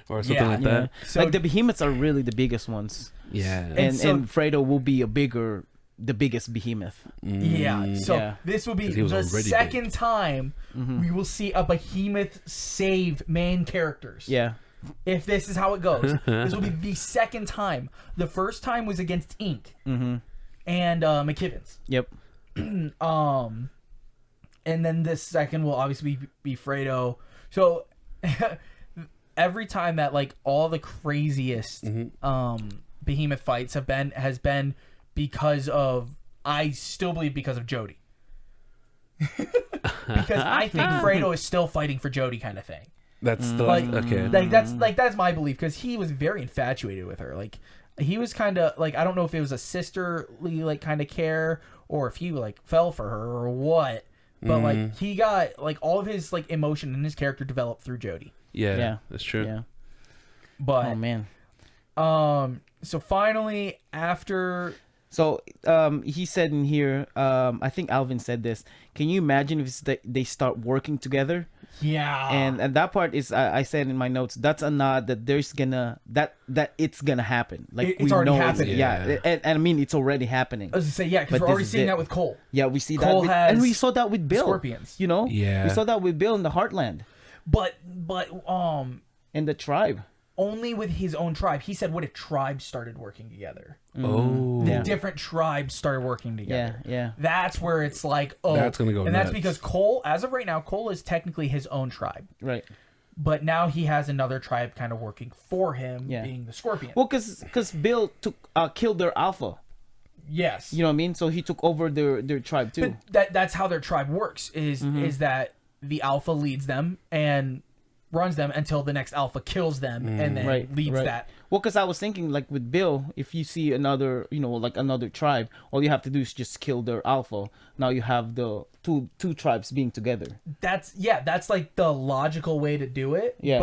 or something like that? So, like the behemoths are really the biggest ones. Yeah, and Fredo will be the biggest behemoth. Yeah. So this will be the second time we will see a behemoth save main characters. Yeah. If this is how it goes, this will be the second time. The first time was against Ink and McKibbins. Yep. And then this second will obviously be Fredo. So every time that like all the craziest behemoth fights has been because of, I still believe because of Jodie. Because I think Fredo is still fighting for Jodie, kind of thing. That's the okay. Like that's my belief, because he was very infatuated with her. Like he was kind of like, I don't know if it was a sisterly like kind of care or if he like fell for her or what, but like he got like all of his like emotion and his character developed through Jodie. Yeah, that's true. Yeah. But oh man. So finally, after. So he said in here, I think Alvin said this. Can you imagine if they start working together? Yeah. And that part is I said in my notes. That's a nod that there's gonna that it's gonna happen. Like it's already happening. Yeah. And I mean it's already happening. I was gonna say because we're already seeing that with Cole. Yeah, we see Cole that, and we saw that with Bill. Scorpions. You know. Yeah. We saw that with Bill in the Heartland. But in the tribe. Only with his own tribe. He said, what if tribes started working together? Oh. The different tribes started working together. Yeah. That's where it's like, oh. That's going to go And nuts. that's because Cole, as of right now, Cole is technically his own tribe. Right. But now he has another tribe kind of working for him, being the Scorpion. Well, because Bill killed their alpha. Yes. You know what I mean? So he took over their tribe too. But that's how their tribe works, is that the alpha leads them and runs them until the next alpha kills them and then leads that. Well, because I was thinking, like with Bill, if you see another, like another tribe, all you have to do is just kill their alpha. Now you have the two tribes being together. That's like the logical way to do it. Yeah.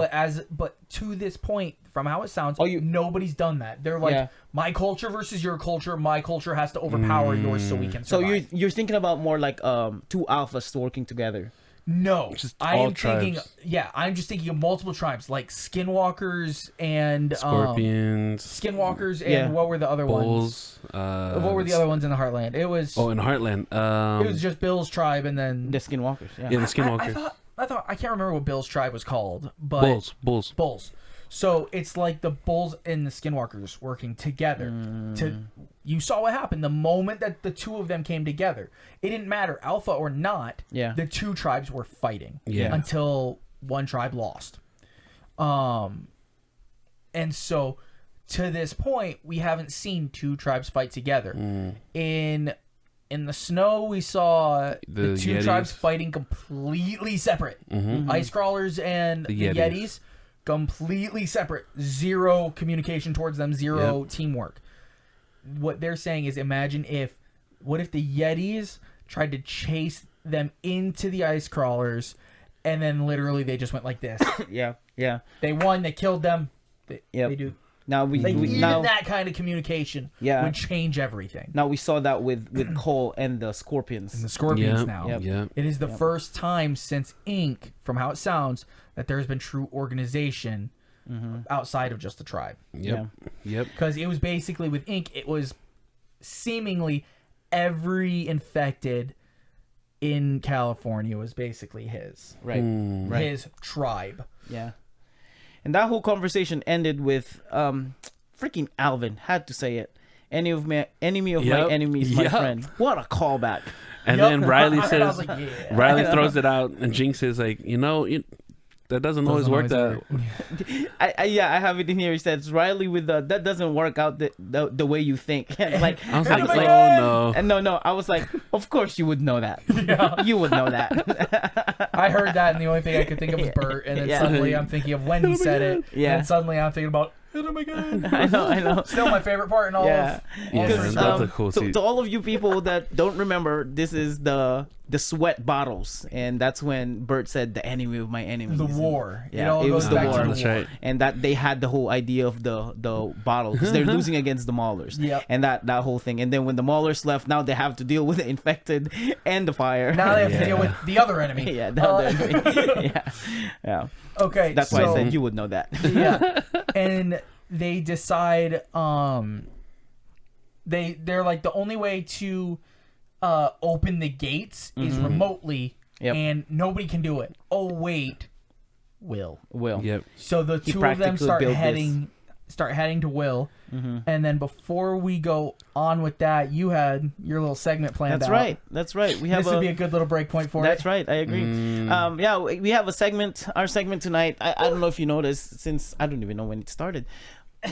But to this point, from how it sounds, nobody's done that. They're like, my culture versus your culture. My culture has to overpower yours so we can survive. So you're thinking about more like two alphas working together. No, I am tribes. thinking. I'm just thinking of multiple tribes like Skinwalkers and Scorpions. Skinwalkers and what were the other ones? What were the other ones in the Heartland? It was in Heartland. It was just Bill's tribe and then the Skinwalkers. Yeah, the Skinwalkers. I thought I can't remember what Bill's tribe was called, but Bulls. So it's like the Bulls and the Skinwalkers working together. You saw what happened the moment that the two of them came together. It didn't matter, alpha or not. Yeah. The two tribes were fighting. Yeah. Until one tribe lost. And so to this point, we haven't seen two tribes fight together. In the snow, we saw the two Yetis. tribes fighting completely separate. Ice crawlers and the Yetis. Completely separate. Zero communication towards them. Zero teamwork. What they're saying is, what if the Yetis tried to chase them into the ice crawlers, and then literally they just went like this. Yeah. They won. They killed them. They do. Now that kind of communication would change everything. Now we saw that with Cole and the Scorpions. And the Scorpions now. Yep. It is the first time since Inc., from how it sounds, that there has been true organization outside of just the tribe. Yep. Because it was basically with Inc., it was seemingly every infected in California was basically his. Right. His tribe. Yeah. And that whole conversation ended with freaking Alvin had to say it. Enemy of my enemy is my friend. What a callback. And then Riley says, like, Riley throws it out, and Jinx is like, that doesn't always work. That I have it in here. He says Riley with that doesn't work out the way you think. Like I was like, oh no. And no, I was like, of course you would know that. Yeah. You would know that. I heard that, and the only thing I could think of was Bert, and then suddenly I'm thinking of when he said it, and suddenly I'm thinking about. Oh my god! I know. Still my favorite part in all of. Because that's a cool scene. To all of you people that don't remember, this is the sweat bottles, and that's when Bert said the enemy of my enemy. The war. Yeah, it was the war. That's right. And that they had the whole idea of the bottle because they're losing against the Maulers. Yeah. And that whole thing. And then when the Maulers left, now they have to deal with the infected and the fire. Now they have to deal with the other enemy. Yeah, the other enemy. Yeah. Okay, that's why I said you would know that. Yeah. And they decide they're like the only way to open the gates is remotely, and nobody can do it. Oh wait, Will. Yep. So the two of them start heading to Will, and then before we go on with that, you had your little segment planned. That's right. We have this would be a good little break point for it. That's right. I agree. We have a segment. Our segment tonight. I don't know if you noticed, since I don't even know when it started.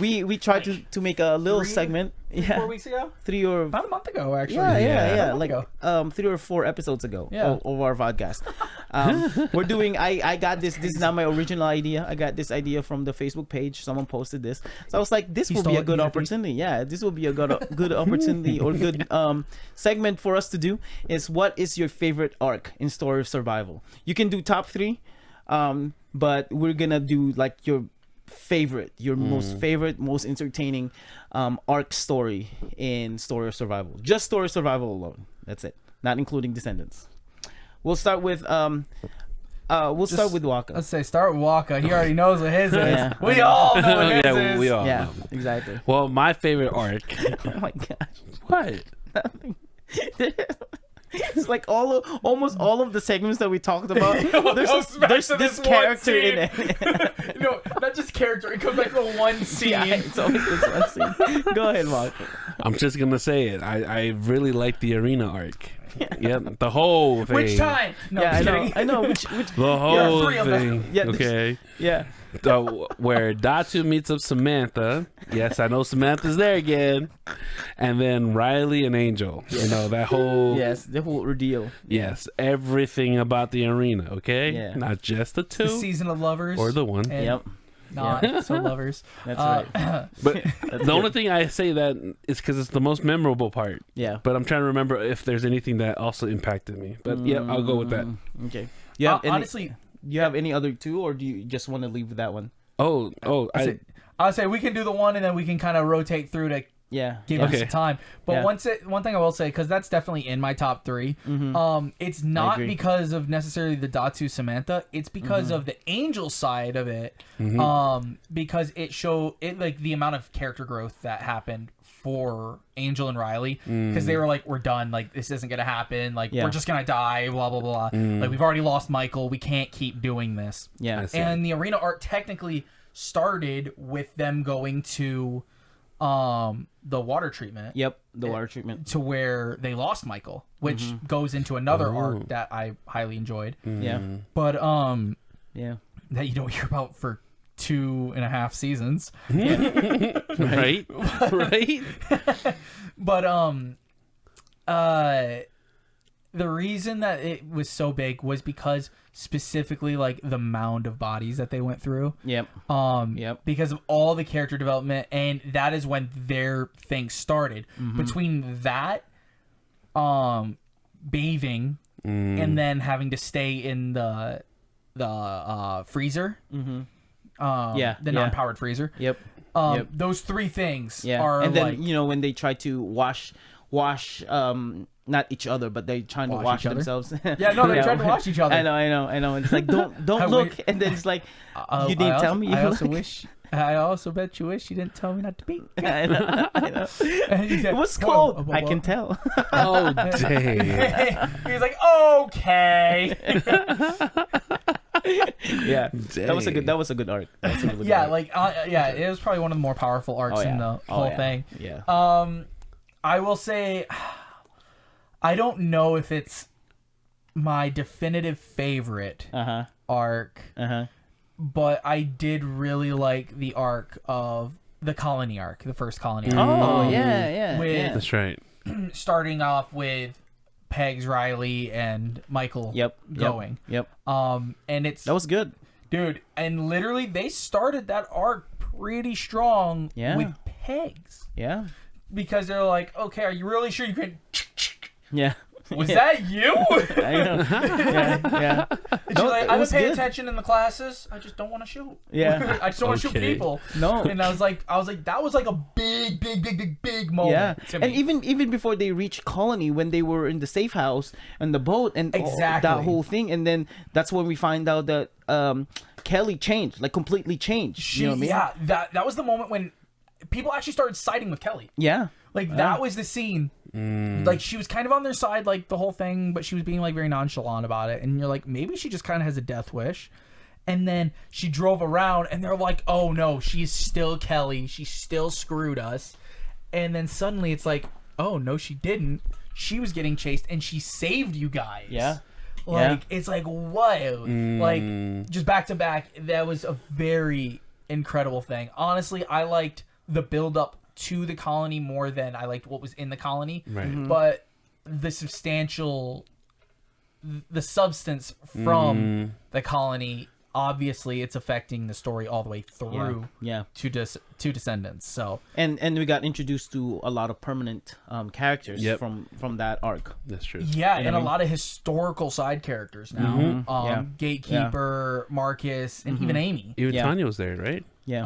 We tried to make a little segment. 4 weeks ago? About a month ago, actually. Yeah. Like 3 or 4 episodes ago of our podcast. We're doing. I got this. This is not my original idea. I got this idea from the Facebook page. Someone posted this, so I was like, this will be a good opportunity. Yeah, this will be a good opportunity or good segment for us to do. Is what is your favorite arc in Story of Survival? You can do top 3, but we're gonna do like your favorite, your most favorite, most entertaining arc story in Story of Survival. Just Story of Survival alone. That's it. Not including Descendants. We'll start with start with Wakka. Let's say start with Wakka. He already knows what his is. We all know what his is. We all yeah, know. Exactly. Well, my favorite arc. Oh my gosh. What? Nothing. It's like almost all of the segments that we talked about. There's this character in it. No, not just character. It comes back to one scene. Yeah, it's always this one scene. Go ahead, Mark. I'm just gonna say it. I really like the arena arc. Yep, the whole thing. Which time? No, yeah, I know. Which the whole three of them. thing. Yeah, Okay. Yeah. Where Datu meets up Samantha. Yes, I know Samantha's there again. And then Riley and Angel. You know, that whole... Yes, the whole ordeal. Yes, everything about the arena, okay? Yeah. Not just the two. The season of lovers. Or the one. Yep. Not so lovers. That's right. But the only thing I say that is because it's the most memorable part. Yeah. But I'm trying to remember if there's anything that also impacted me. But yeah, I'll go with that. Okay. Yeah. Honestly... You have any other two, or do you just want to leave with that one? I'll say we can do the one, and then we can kind of rotate through to give us some time. But one thing I will say, because that's definitely in my top 3. It's not because of necessarily the Datu Samantha. It's because of the Angel side of it. Because it like the amount of character growth that happened for Angel and Riley, because they were like, we're done, like this isn't gonna happen, like we're just gonna die, blah blah blah, like we've already lost Michael, we can't keep doing this. And the arena arc technically started with them going to the water treatment. The water treatment, to where they lost Michael, which goes into another arc that I highly enjoyed. But that you don't hear about for 2.5 seasons. Right. But the reason that it was so big was because specifically like the mound of bodies that they went through. Because of all the character development, and that is when their thing started. Between that bathing and then having to stay in the freezer. The non-powered freezer. Those 3 things are, and then like, you know, when they try to wash not each other, but they trying to wash themselves. They tried to wash each other. I know. It's like don't look, and then it's like you didn't tell me. I also bet you wish you didn't tell me not to be. I know. It was cold. I can tell. Oh dang. He's like, okay. That was a good arc. It was probably one of the more powerful arcs in the whole thing. I will say, I don't know if it's my definitive favorite arc, but I did really like the arc of the colony arc, the first colony arc. That's right. Starting off with Pegs, Riley, and Michael going. And that was good, dude. And literally, they started that arc pretty strong with Pegs. Because they're like, okay, are you really sure you can? Was that you? I know. She's like, I've been paying attention in the classes. I just don't want to shoot. I just don't want to shoot people. No. And I was like, that was like a big moment. To me. And even before they reached Colony, when they were in the safe house and the boat and that whole thing, and then that's when we find out that Kelly changed, like completely changed. You know what I mean? That was the moment when people actually started siding with Kelly. Like that was the scene. Like she was kind of on their side like the whole thing, but she was being like very nonchalant about it, and you're like, maybe she just kind of has a death wish. And then she drove around and they're like, oh no, she's still Kelly, she still screwed us. And then suddenly it's like, oh no, she didn't, she was getting chased and she saved you guys. It's like, whoa. Like just back to back, that was a very incredible thing. Honestly, I liked the build up to the colony more than I liked what was in the colony. But the substance from the colony obviously it's affecting the story all the way through to Descendants. So and we got introduced to a lot of permanent characters from that arc. That's true. Yeah, and a lot of historical side characters now. Gatekeeper, Marcus, and even Amy. Even Tanya was there, right? Yeah.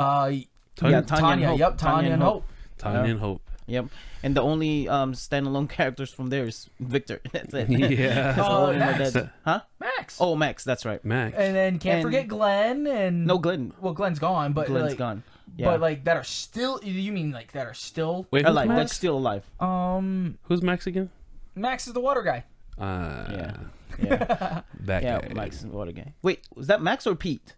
Tanya. Yep, Tanya and Hope. Tanya and Hope. Yep. And the only standalone characters from there is Victor. That's it. Yeah. Max. Huh? Max. Oh, Max. That's right. Max. And then can't forget Glenn and Glenn. Well, Glenn's gone, but Glenn's gone. Yeah. But like that are still. You mean like that are still alive? That's still alive. Who's Max again? Max is the water guy. Yeah. That guy. Max is the water guy. Wait, was that Max or Pete?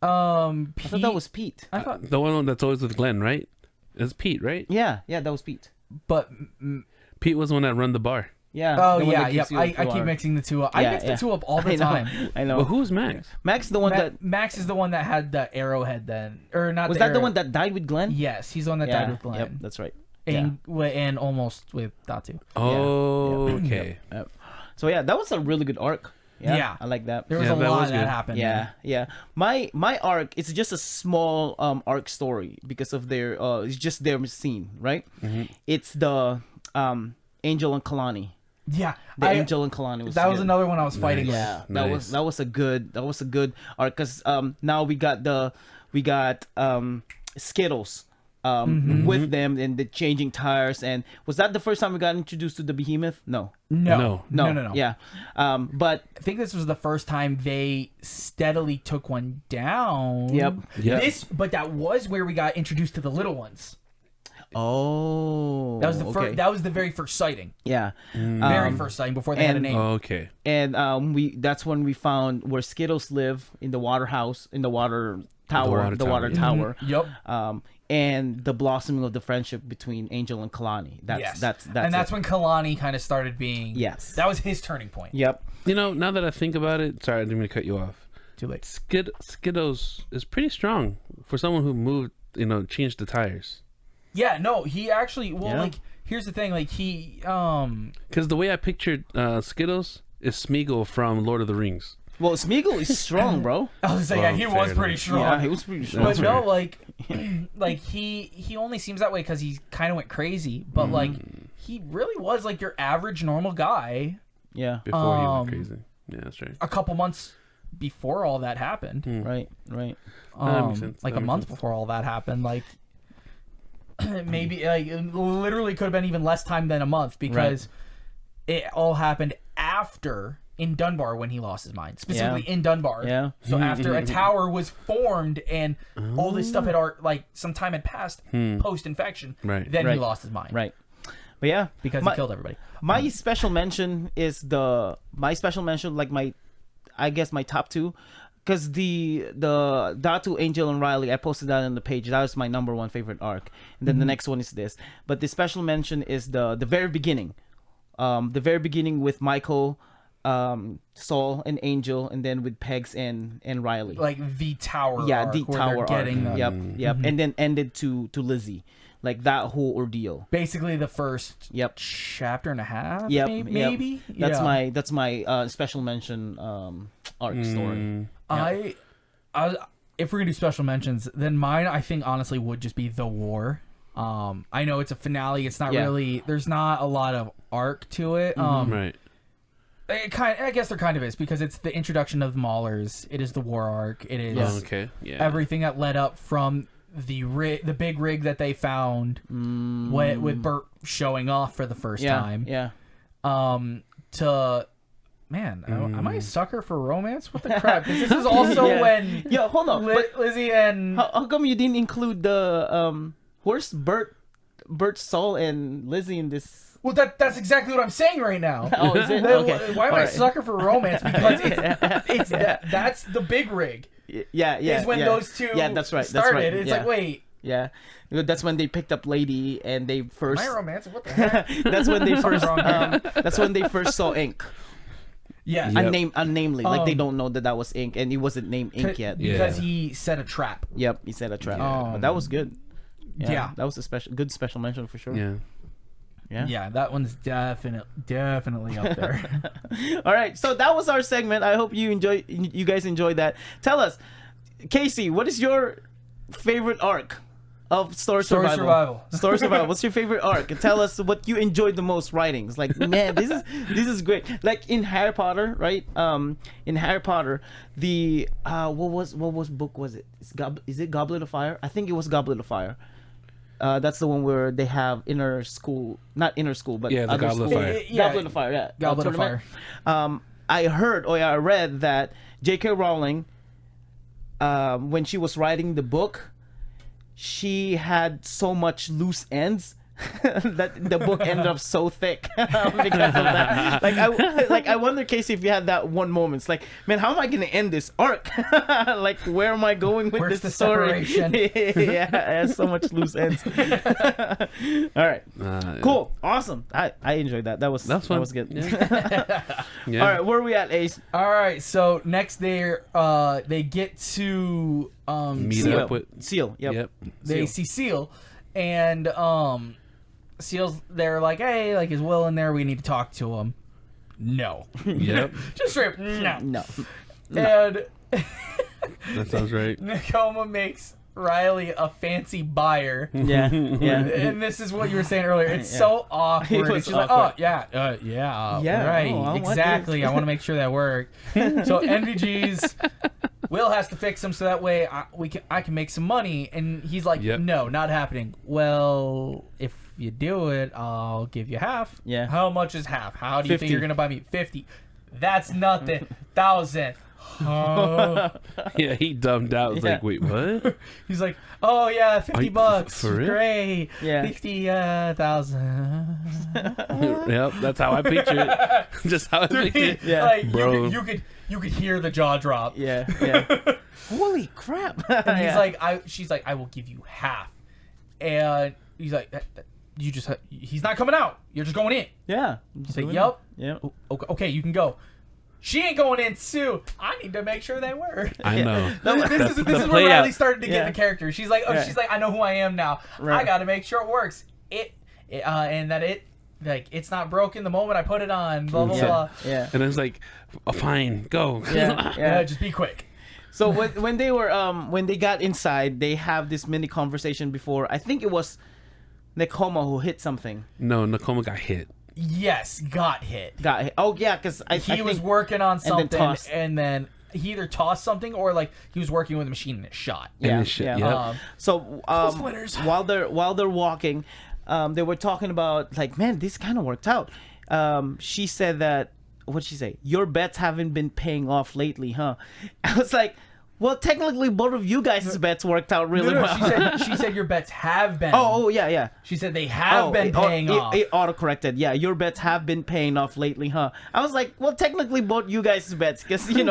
Pete, I thought that was Pete. I thought the one that's always with Glenn, right? It's Pete, right? Yeah, that was Pete. But Pete was the one that run the bar. Yeah. Oh yeah, yep. I keep mixing the two up. I mix the two up all the time. I know. But who's Max? Max, the one that Max is the one that had the arrowhead then, or not? Was that the one that died with Glenn? Yes, he's the one that died with Glenn. Yep, that's right. And almost with Datu. Oh, okay. Yep. So yeah, that was a really good arc. Yeah. I like that. There was a lot that happened. Yeah. My arc, it's just a small arc story because of their it's just their scene, right? It's the Angel and Kalani. Yeah, Angel and Kalani was was another one I was fighting with. Yeah, that was a good arc because now we got Skittles with them and the changing tires. And was that the first time we got introduced to the Behemoth? No. Yeah, but I think this was the first time they steadily took one down. Yep. But that was where we got introduced to the little ones. Oh, that was the first. That was the very first sighting. Yeah, very first sighting before they had a name. Okay. And that's when we found where Skittles live in the water house, in the water tower, the water tower. Yep. And the blossoming of the friendship between Angel and Kalani. That's when Kalani kind of started being. Yes. That was his turning point. Yep. You know, now that I think about it, sorry, I didn't mean to cut you off. Too late. Skittles is pretty strong for someone who moved. Changed the tires. Yeah, no, he actually. Well, like, here's the thing, like he. Because the way I pictured Skittles is Smeagol from Lord of the Rings. Well, Smeagol is strong, bro. I was saying, he was pretty strong. Yeah, he was pretty strong. But no, like he only seems that way because he kind of went crazy. But like, he really was like your average normal guy. Yeah. Before he went crazy. Yeah, that's right. A couple months before all that happened. Right. That makes sense. Like a month before all that happened. Like maybe like it literally could have been even less time than a month because it all happened after. In Dunbar when he lost his mind, specifically in Dunbar. Yeah. So after a tower was formed and all this stuff had some time had passed post infection, then he lost his mind. Right. But yeah, because he killed everybody. My special mention is like I guess my top two, because the Datu, Angel, and Riley, I posted that on the page. That was my number one favorite arc, and then the next one is this. But the special mention is the very beginning, with Michael. Saul and Angel, and then with Pegs and Riley, like the tower. Yeah, arc the tower arc. Yep. And then ended to Lizzie, like that whole ordeal. Basically, the first chapter and a half. Maybe. Yep. That's my special mention arc story. If we're gonna do special mentions, then mine I think honestly would just be the war. I know it's a finale. It's not really. There's not a lot of arc to it. Right. I guess there kind of is because it's the introduction of the Maulers. It is the war arc. It is everything that led up from the big rig that they found with Bert showing off for the first time. Yeah. To man, am I a sucker for romance? What the crap? Because this is also when hold on, Lizzie and how come you didn't include the where's Bert, Saul, and Lizzie in this? Well, that's exactly what I'm saying right now. Oh, is it? Okay. Why am I a sucker for romance? Because that's the big rig. Yeah. Is when those two that's right. started. It's like, wait. Yeah. That's when they picked up Lady and they first... Am I romantic? What the heck? That's when they first... that's when they first saw Ink. Yeah. Unnamely. Like they don't know that was Ink and he wasn't named Ink yet. Because he set a trap. Yep, he set a trap. But that was good. Yeah. That was a good special mention for sure. Yeah. Yeah, that one's definitely up there. All right, so that was our segment. I hope you guys enjoyed that. Tell us, Casey, what is your favorite arc of Story Survival? Story Survival. What's your favorite arc? And tell us what you enjoyed the most writing. It's like, man, this is great. Like in Harry Potter, right? In Harry Potter, the what book was it? Is it Goblet of Fire? I think it was Goblet of Fire. That's the one where they have not inner school, but the Goblet of Fire. Goblet of Fire, yeah. Goblet of Fire. I read that J.K. Rowling, when she was writing the book, she had so much loose ends that the book ended up so thick because of that. I wonder, Casey, if you had that one moment. It's like, man, how am I going to end this arc? Like, where am I going with Where's this the story? separation? Yeah, it has so much loose ends. All right, cool, awesome. I enjoyed that. That was fun. That was good. Yeah. All right, where are we at, Ace? All right, so next they get to Meet up with Seal. Yep. They see Seal, and Seal's they're like, hey, like, is Will in there? We need to talk to him. No. Yep. Just straight no. And that sounds right. Nakoma makes Riley a fancy buyer. Yeah. And this is what you were saying earlier. It's so awkward. And she's like, oh, yeah, right, oh, exactly. I want to make sure that worked. So NVG's Will has to fix him so that way I can make some money. And he's like, no, not happening. Well, if you do it, I'll give you half. Yeah. How much is half? How do you 50. think you're gonna buy me? 50. That's nothing. 1,000. Yeah, he dumbed out. It's like, wait, what? He's like, oh yeah, $50. For real? Great. Yeah. 50,000. Yep, that's how I picture it. Just how I picture it. Yeah. Like, bro. You could hear the jaw drop. Yeah. Holy crap. And he's like, she's like, I will give you half. And he's like, he's not coming out. You're just going in. Yeah. He's like, yep. Yeah. Okay, you can go. She ain't going in too. I need to make sure they were. I know. This is where Riley started to get the character. She's like, I know who I am now. Right. I got to make sure it works. And that it's not broken the moment I put it on. Blah blah blah. Yeah. And it's like, oh, fine, go. Yeah. Just be quick. So when they got inside, they have this mini conversation before. I think it was Nakoma who hit something. No, Nakoma got hit. Yes, got hit. Oh yeah, because he was working on something, and then he either tossed something or like he was working with a machine and it shot. Yeah. So while they're walking, they were talking about like, man, this kind of worked out. She said that. What'd she say? Your bets haven't been paying off lately, huh? I was like, well, technically, both of you guys' bets worked out really well. She said your bets have been. Oh, yeah. She said they have been paying off. It auto-corrected. Yeah, your bets have been paying off lately, huh? I was like, well, technically, both you guys' bets, because him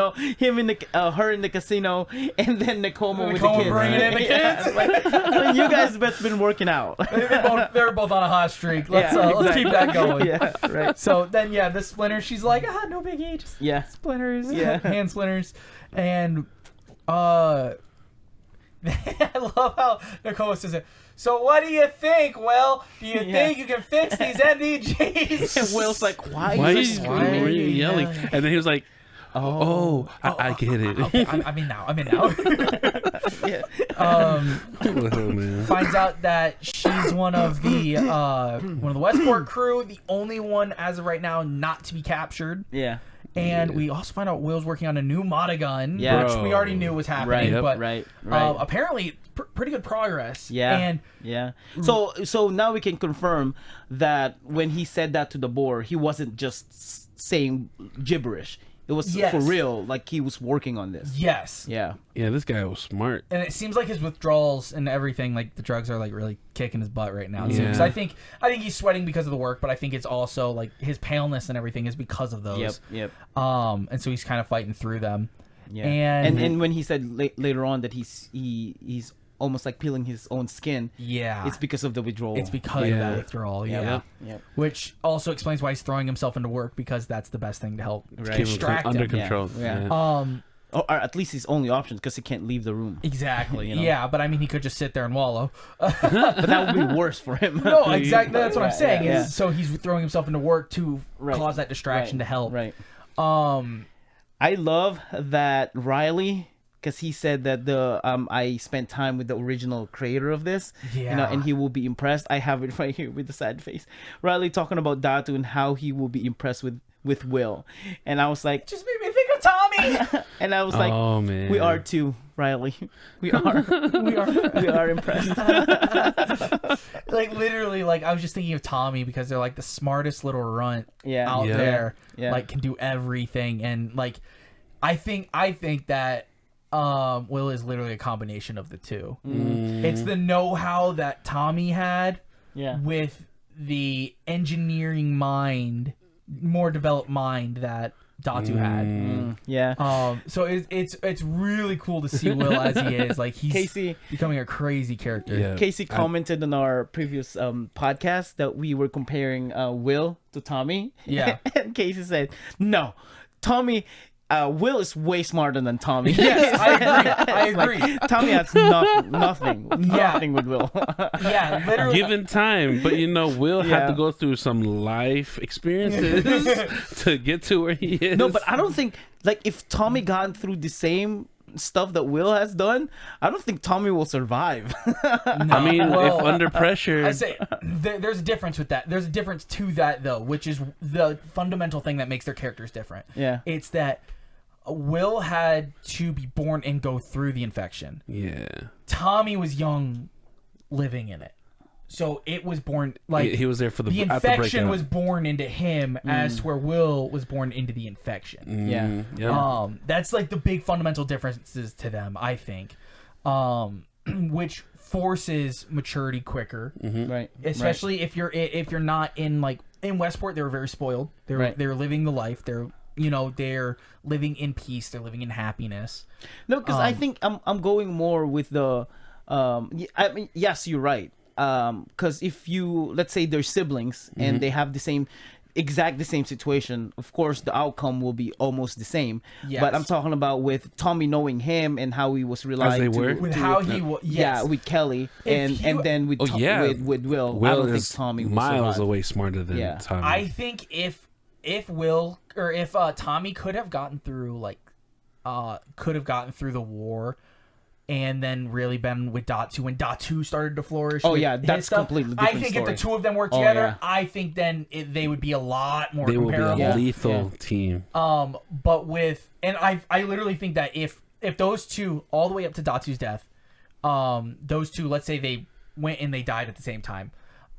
in her in the casino, and then Nakoma with the kids. Bringing in the kids. Like, you guys' bets been working out. They're both on a hot streak. Let's keep that going. Yeah, right. So then, the Splinter. She's like, no biggie. Just splinters. Yeah, hand splinters, and. I love how Nicole says it. So what do you think, Will? Do you think you can fix these MDGs? And Will's like, why are you yelling? And then he was like, I get it. Okay, I'm in now. Yeah. Finds out that she's one of the Westport crew, the only one as of right now not to be captured. Yeah. And we also find out Will's working on a new Modagun, which we already knew was happening. Right. But apparently, pretty good progress. Yeah. So now we can confirm that when he said that to the boar, he wasn't just saying gibberish. It was for real, like he was working on this. Yes. Yeah, this guy was smart. And it seems like his withdrawals and everything, like the drugs are like really kicking his butt right now. Yeah. So I think he's sweating because of the work, but I think it's also like his paleness and everything is because of those. Yep. And so he's kind of fighting through them. Yeah. And when he said later on that he's almost like peeling his own skin. Yeah. It's because of the withdrawal. It's because of that withdrawal. Yeah. Yep. Which also explains why he's throwing himself into work, because that's the best thing to help extract him under control. Yeah. or at least his only option, because he can't leave the room. Exactly. Yeah, but I mean, he could just sit there and wallow. But that would be worse for him. No, exactly. That's what I'm saying. Is so he's throwing himself into work to cause that distraction to help. Right. I love that Riley, because he said that I spent time with the original creator of this, and he will be impressed. I have it right here with the sad face. Riley talking about Datu and how he will be impressed with Will, and I was like, just made me think of Tommy. And I was like, oh man, we are too, Riley. We are impressed. Like literally, like I was just thinking of Tommy because they're like the smartest little runt out there. Like can do everything, and like I think that Will is literally a combination of the two. It's the know-how that Tommy had with the engineering mind, more developed mind that Datu had. So it's really cool to see Will as he is. Like he's Casey becoming a crazy character. Casey commented on our previous podcast that we were comparing Will to Tommy. And Casey said, no, Tommy Will is way smarter than Tommy. Yes, I agree. Like, Tommy has nothing with Will. Literally. Given time, but Will had to go through some life experiences to get to where he is. No, but I don't think, like, if Tommy got through the same stuff that Will has done, I don't think Tommy will survive. I mean, if under pressure, I say there's a difference with that. There's a difference to that though, which is the fundamental thing that makes their characters different. It's that Will had to be born and go through the infection. Tommy was young, living in it, so it was born like he was there for the infection was born into him, as to where Will was born into the infection. That's like the big fundamental differences to them, I think, which forces maturity quicker, right? Especially if you're not in Westport, they were very spoiled. They're living the life. They're living in peace. They're living in happiness. No, because I think I'm going more with the I mean, yes, you're right. Because if let's say they're siblings and they have the same situation, of course the outcome will be almost the same. But I'm talking about with Tommy knowing him and how he was relying with Kelly and then with Will. I don't think Tommy will miles survive. Away smarter than Tommy. I think if Will or if Tommy could have gotten through the war and then really been with Datu when Datu started to flourish. That's completely different I think story. if the two of them worked together, I think then they would be a lot more comparable. Will be a lethal team. But I literally think that if those two all the way up to Datu's death, those two, let's say they went and they died at the same time,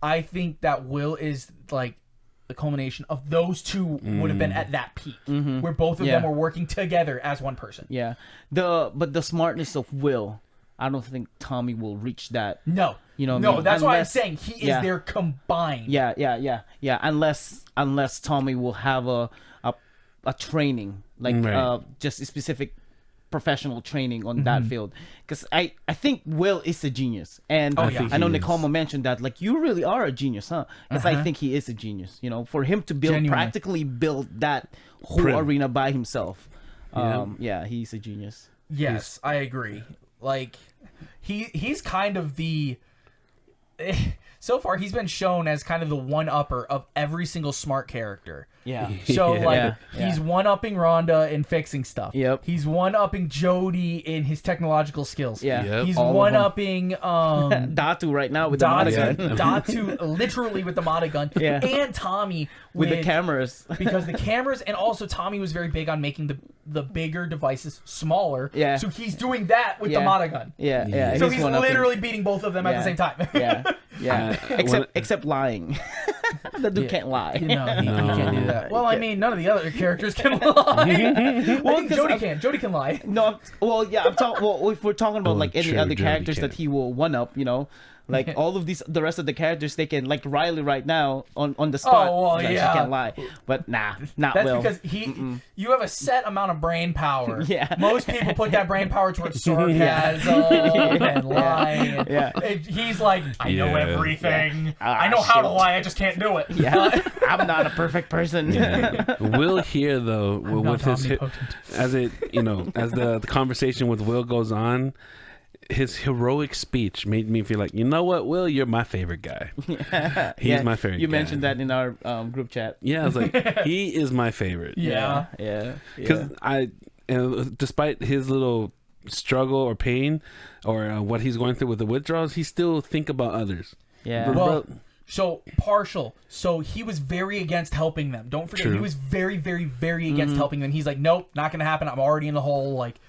I think that Will is like the culmination of those two would have been at that peak where both of them were working together as one person. But the smartness of Will, I don't think Tommy will reach that. No, that's why I'm saying he is there combined. Unless Tommy will have a training, like just a specific professional training on that field, because I think Will is a genius, and I know Nicole mentioned that, like, you really are a genius, huh? Because I think he is a genius, for him to practically build that whole arena by himself. He's a genius. Yes, I agree. Like he's kind of the so far he's been shown as kind of the one-upper of every single smart character. So he's one-upping Rhonda in fixing stuff. He's one-upping Jody in his technological skills. He's one-upping Datu right now with the Mata Datu literally with the Mata gun. And Tommy with the cameras. Because the cameras, and also Tommy was very big on making the bigger devices smaller. So he's doing that with the Mata gun. So he's literally beating both of them at the same time. Except lying. The dude can't lie. No, he can't do that. Well, I mean, none of the other characters can lie. Well, Jody can. Jody can lie. No, well, I'm talking. Well, if we're talking about like any other characters that he will one up, Like all of the rest of the characters, they can, like Riley right now on the spot. Oh, well, like, yeah. She can't lie, but nah, not That's Will. because you have a set amount of brain power. Yeah. Most people put that brain power towards sarcasm and lying. Yeah. He's like, I know everything. I know how to shit. lie. I just can't do it. Yeah, I'm not a perfect person. Will here though, with his as it as the conversation with Will goes on, his heroic speech made me feel like, you know what, Will, you're my favorite guy. He's my favorite. You guy. mentioned that in our group chat. Yeah, I was like, he is my favorite. Yeah. Because despite his little struggle or pain or what he's going through with the withdrawals, he still think about others. Yeah. Well, so partial. So he was very against helping them. Don't forget, he was very, very, very against helping them. He's like, nope, not gonna happen. I'm already in the hole. Like,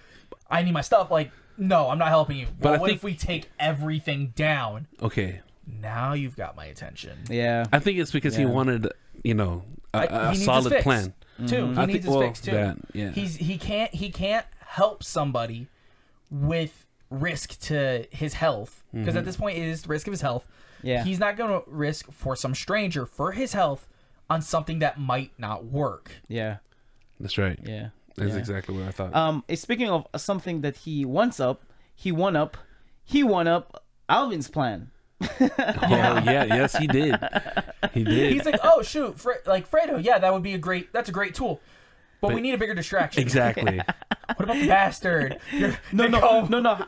I need my stuff. Like, no, I'm not helping you. But what if we take everything down? Okay. Now you've got my attention. Yeah. I think it's because he wanted, a solid plan. Too. He needs his fix too. Yeah. He can't help somebody with risk to his health, because at this point it is the risk of his health. Yeah. He's not going to risk for some stranger for his health on something that might not work. Yeah. That's right. Yeah. That's exactly what I thought. Speaking of something that he won up Alvin's plan. Yes, he did. He did. He's like, oh shoot, Fredo, yeah, that's a great tool. But we need a bigger distraction. Exactly. What about the bastard? No.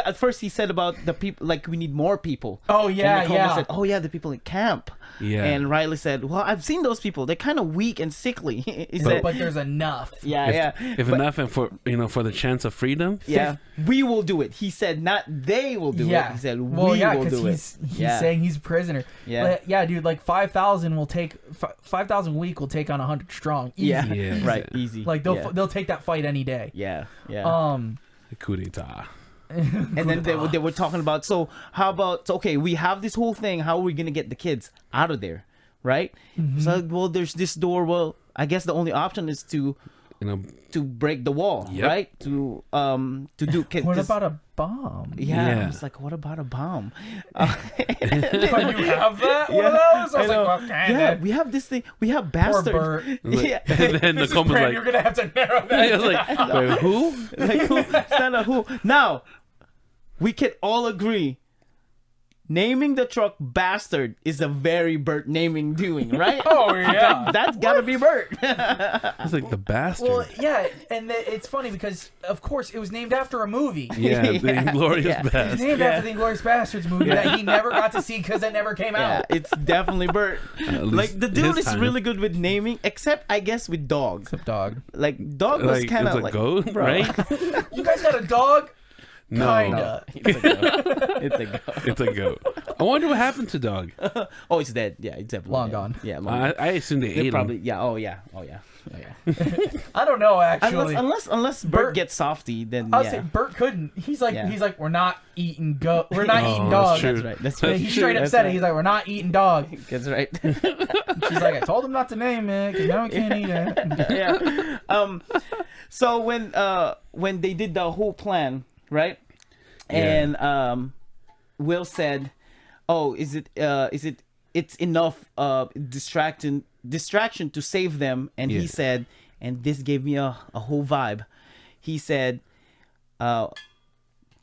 At first he said about the people, like we need more people. Oh yeah, and yeah. Said, oh yeah, the people in camp. Yeah. And Riley said, well, I've seen those people. They're kind of weak and sickly. But there's enough. Yeah, If enough, and for the chance of freedom. Yeah, we will do it. He said, not they will do it. He said, we will do it. He's saying he's a prisoner. Yeah, yeah, dude. Like 5,000 will take 5,000 weak will take on 100 strong. Easy. Yeah. Right. Easy. Like they'll take that fight any day. Yeah. Coup d'etat. And then they were talking about, so how about, okay, we have this whole thing, how are we gonna get the kids out of there, right? So, well, there's this door. Well, I guess the only option is to break the wall, right? To do. What about a bomb? Yeah. It's like, what about a bomb? You have that? One of those? I was like, well, yeah, we have this thing. We have bastards. Poor Bert. Yeah. And then the was like, you're gonna have to narrow that. I was like, wait, who? Like who? Stand up, who? Now, we can all agree. Naming the truck Bastard is a very Bert naming doing, right? Oh, yeah. That's gotta be Bert. It's like the Bastard. Well, yeah, and it's funny because, of course, it was named after a movie. Yeah, the Inglourious Basterds. It was named after the Inglourious Basterds movie that he never got to see because it never came out. It's definitely Bert. Like, the dude is really good with naming, except, I guess, with dogs. Except dog. Like, dog was kind of like... goat, right? You guys got a dog? No. Kinda. It's a goat. It's a goat. It's a goat. I wonder what happened to dog. Oh, it's dead. Yeah, it's definitely long dead. gone. Yeah, long gone. I assume they ate probably, him. Yeah, oh yeah. I don't know, actually. Unless Bert gets softy, then I'll say Bert couldn't. He's like, we're not eating goat. We're not eating that's dog. true. That's right. He straight up said it. He's like, we're not eating dog. That's right. She's like, I told him not to name it because now we can't eat it. Yeah. So when they did the whole plan, right? And Will said, "Oh, it's enough distraction to save them." And he said, and this gave me a whole vibe. He said, "To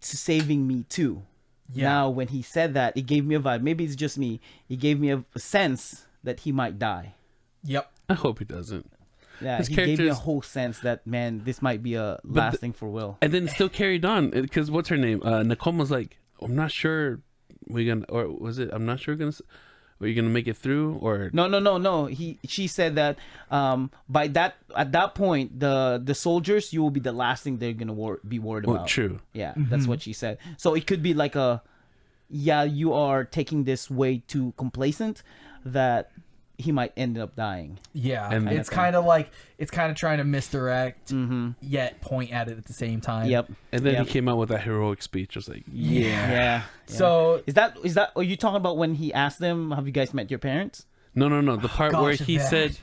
saving me too." Yeah. Now, when he said that, it gave me a vibe. Maybe it's just me. It gave me a sense that he might die. Yep. I hope he doesn't. Yeah, he gave me a whole sense that, man, this might be a last thing for Will. And then still carried on because what's her name? Nicole was like, I'm not sure we're gonna, or was it? I'm not sure are you gonna make it through or no. She said that at that point the soldiers, you will be the last thing they're gonna be worried about. True. Yeah, that's what she said. So it could be like you are taking this way too complacent that he might end up dying. Yeah, and it's kind of trying to misdirect, yet point at it at the same time. Yep. And then he came out with that heroic speech. Just like, yeah. So is that? Are you talking about when he asked them, "Have you guys met your parents?" No. The part where he said,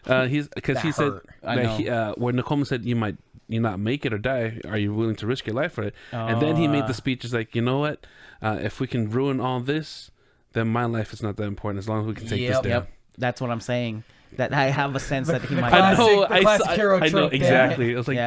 he said that where Nicole said you might you not make it or die, are you willing to risk your life for it? And then he made the speech, is like, you know what? If we can ruin all this, then my life is not that important as long as we can take this down. That's what I'm saying. That I have a sense that he might. I know. I know exactly. I was like,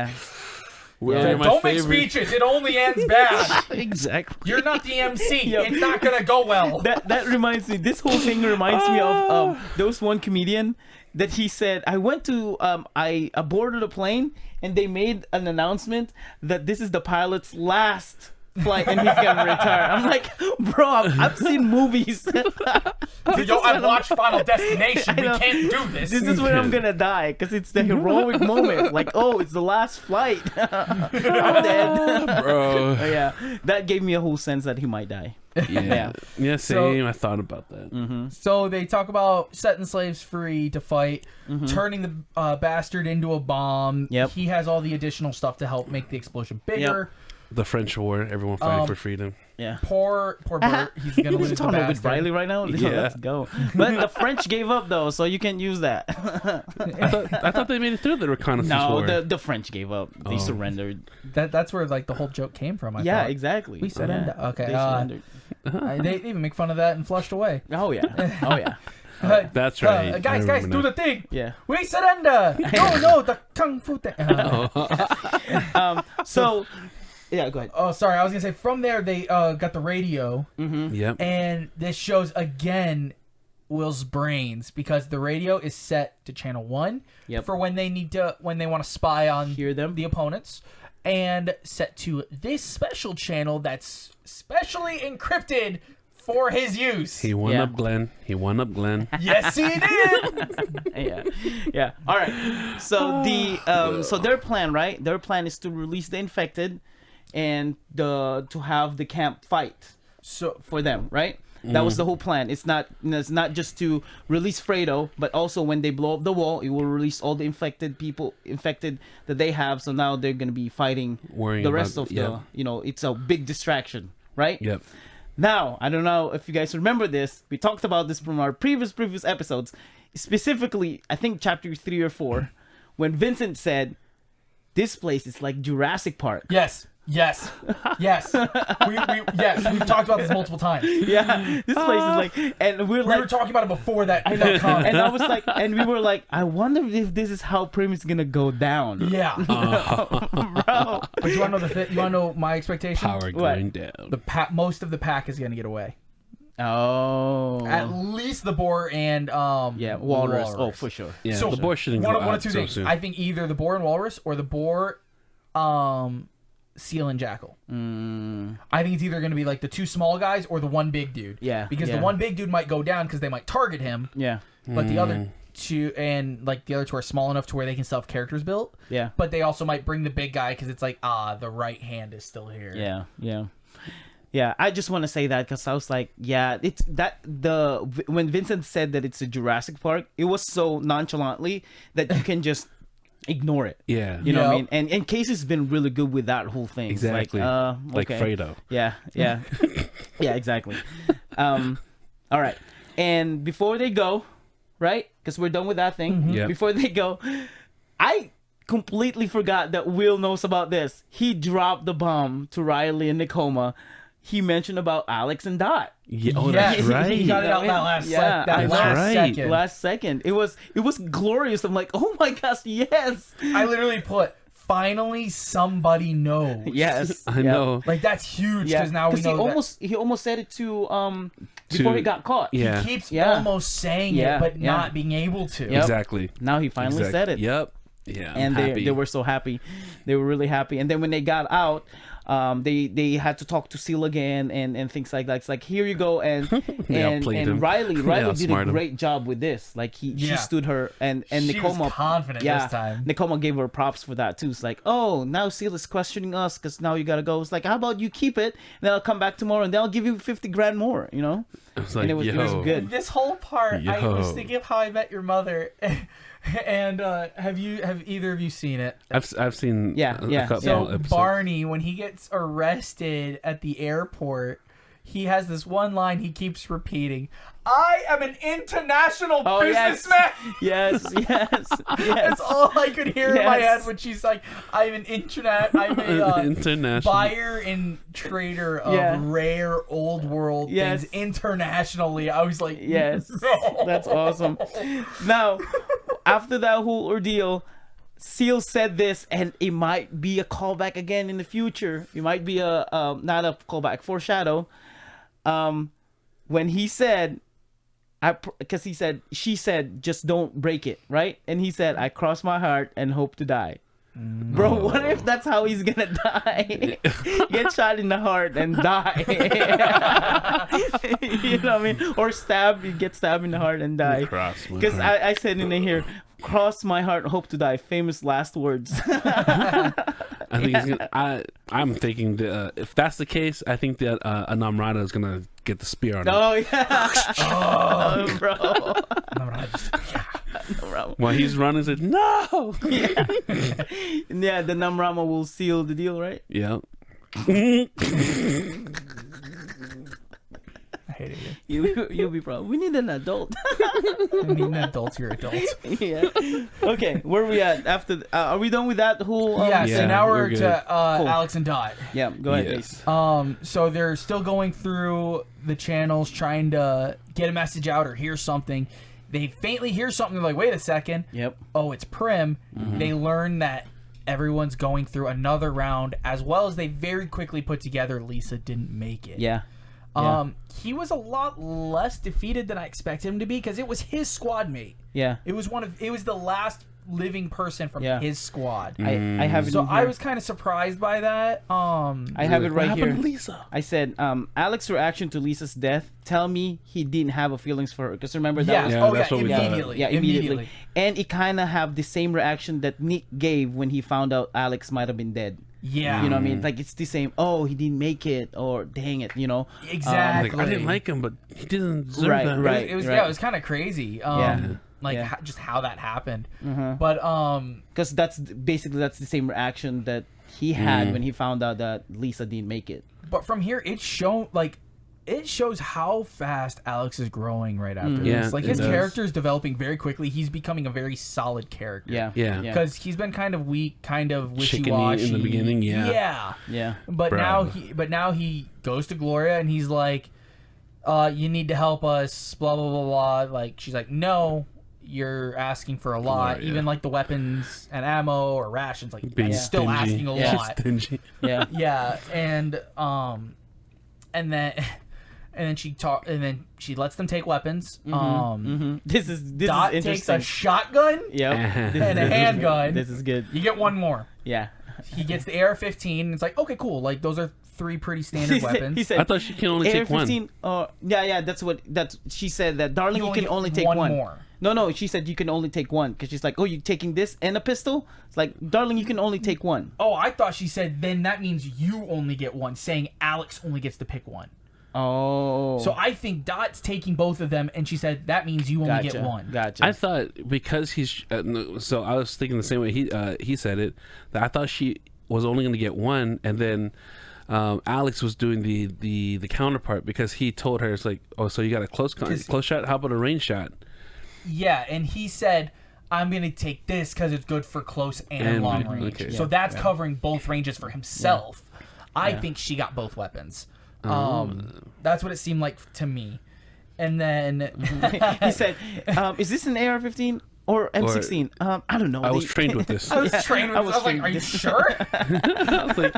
don't make speeches. It only ends bad. Exactly. You're not the MC. It's not gonna go well. That reminds me. This whole thing reminds me of there was one comedian that he said, I went to I boarded a plane and they made an announcement that this is the pilot's last flight and he's gonna retire. I'm like, bro, I've seen movies. I've watched Final Destination. We can't do this. This is when I'm gonna die because it's the heroic moment. Like, oh, it's the last flight. I'm dead, bro. Yeah, that gave me a whole sense that he might die. Yeah, same. So, I thought about that. So they talk about setting slaves free to fight, turning the bastard into a bomb. He has all the additional stuff to help make the explosion bigger. The French War, everyone fighting for freedom. Yeah. Poor Bert. He's gonna lose the bastard. With Riley right now. Yeah. Let's go. But the French gave up though, so you can't use that. I thought they made it through the reconnaissance war. No, the French gave up. They surrendered. That's where like the whole joke came from. I thought. Exactly. We surrendered. Okay. They surrendered. They even make fun of that and flushed away. Oh yeah. Oh yeah. That's right. Guys, do the thing. Yeah. We surrender. No, the kung fu thing. So. Yeah, go ahead. Oh, sorry. I was gonna say from there they got the radio. Yep. And this shows again Will's brains because the radio is set to channel 1 for when they want to spy on the opponents, and set to this special channel that's specially encrypted for his use. He won up Glenn. Yes, he did. Yeah. All right. So so their plan, right? Their plan is to release the infected and to have the camp fight for them, right? That was the whole plan. It's not just to release Fredo, but also when they blow up the wall, it will release all the infected that they have. So now they're gonna be fighting the rest of the. It's a big distraction, right? Yep. Now I don't know if you guys remember this. We talked about this from our previous episodes, specifically I think chapter 3 or 4, when Vincent said, "This place is like Jurassic Park." Yes. We've talked about this multiple times. Yeah, this place is like, and we were talking about it before that comment. And I was like, and we were like, I wonder if this is how Prim is gonna go down. Yeah, bro. But you wanna know my expectation? Power going down. Most of the pack is gonna get away. Oh, at least the boar and walrus. Oh, for sure. Yeah, so the boar shouldn't go out one of two so things. soon. I think either the boar and walrus or the boar, seal and jackal. I think it's either going to be like the two small guys or the one big dude. Yeah, because the one big dude might go down because they might target him. Yeah, but the other two are small enough to where they can still have characters built. Yeah, but they also might bring the big guy because it's like the right hand is still here. Yeah, I just want to say that because I was like, it's that when Vincent said that it's a Jurassic Park, it was so nonchalantly that you can just ignore it. Yeah, you know what I mean. And Casey's been really good with that whole thing. Exactly, like Fredo. Yeah, yeah, exactly. All right, and before they go, right? Because we're done with that thing. Mm-hmm. Before they go, I completely forgot that Will knows about this. He dropped the bomb to Riley and Nakoma. He mentioned about Alex and Dot. Yeah, that's right. He got it out that last second. It was glorious. I'm like, oh my gosh, yes. I literally put, finally somebody knows. Yes, I know. Like that's huge because now we know he almost said it to before he got caught. Yeah, he keeps almost saying it, but not being able to. Yep. Exactly. Now he finally said it. Yep. Yeah. And they were so happy. They were really happy. And then when they got out, they had to talk to Seal again and things like that. It's like, here you go, and Riley did a great job with this. Like she stood her and she Nakoma was confident this time. Nakoma gave her props for that too. It's like, oh, now Seal is questioning us because now you gotta go. It's like, how about you keep it, and then I'll come back tomorrow and then I'll give you 50 grand more. You know, it was good. This whole part, I was thinking of How I Met Your Mother. And have either of you seen it? I've seen a couple so episodes. Barney, when he gets arrested at the airport, he has this one line he keeps repeating. I am an international yes. businessman. Yes, yes, yes. That's all I could hear in my head when she's like, I'm an I'm a international buyer and trader of rare old world things internationally. I was like, yes, no. That's awesome. Now, after that whole ordeal, Seal said this, and it might be a callback again in the future. It might be a not a callback, foreshadow. When he said, because she said, just don't break it, right? And he said, I cross my heart and hope to die. Bro, what if that's how he's gonna die? Get shot in the heart and die. You know what I mean? Or get stabbed in the heart and die. Because I said in here, cross my heart, hope to die. Famous last words. I think he's gonna, I'm thinking that if that's the case, I think that Namrata is gonna get the spear on him. Oh yeah. Oh, bro. While he's running, said no. Yeah, the Namrama will seal the deal, right? Yeah. I hated you. You'll be proud. We need an adult. I need an adult. You're adult. Yeah. Okay, where are we at after? Are we done with that whole? So now we're to Alex and Dot. Yeah, go ahead, Yes. Ace. So they're still going through the channels trying to get a message out or hear something. They faintly hear something. They're like, wait a second. Yep. Oh, it's Prim. Mm-hmm. They learn that everyone's going through another round, as well as they very quickly put together Lisa didn't make it. Yeah. He was a lot less defeated than I expected him to be because it was his squad mate. Yeah. It was the last living person from his squad. I have it. So I was kind of surprised by that. I have it right here. Lisa? I said, Alex's reaction to Lisa's death. Tell me he didn't have a feelings for her. Because remember that was immediately. Yeah, immediately. And it kind of have the same reaction that Nick gave when he found out Alex might have been dead. Yeah. You know what I mean? Like, it's the same, oh, he didn't make it, or dang it, you know? Exactly. I didn't like him, but he didn't deserve that. Right. It was kind of crazy. Just how that happened. But because that's the same reaction that he had when he found out that Lisa didn't make it. But from here, it shows how fast Alex is growing right after this. Like, his character is developing very quickly. He's becoming a very solid character. Yeah. Because he's been kind of weak, kind of wishy-washy in the beginning. Yeah. But now he goes to Gloria and he's like, you need to help us, blah blah blah blah. Like, she's like, no, you're asking for a lot. Gloria. Even like the weapons and ammo or rations, like, being still stingy. asking a lot. Stingy. Yeah. And then she lets them take weapons. This is Dot interesting. takes a shotgun and a handgun. This is good. You get one more. Yeah. He gets the AR-15 and it's like, okay, cool. Like, those are 3 pretty standard weapons. He said, I thought she can only take one. She said that, darling, you can only take one more. No, she said you can only take one because she's like, oh, you taking this and a pistol? It's like, darling, you can only take one. Oh, I thought she said then that means you only get one, saying Alex only gets to pick one. Oh. So I think Dot's taking both of them, and she said that means you only get one. Gotcha. I thought because he's so I was thinking the same way he said it, that I thought she was only going to get one, and then Alex was doing the counterpart because he told her, it's like, oh, so you got a close shot? How about a range shot? Yeah, and he said, I'm going to take this because it's good for close and long range. Okay. So that's covering both ranges for himself. I think she got both weapons. That's what it seemed like to me. And then he said, is this an AR-15 or M16? I don't know. I was trained with this. I was trained with this. I was like, are you sure? I was like,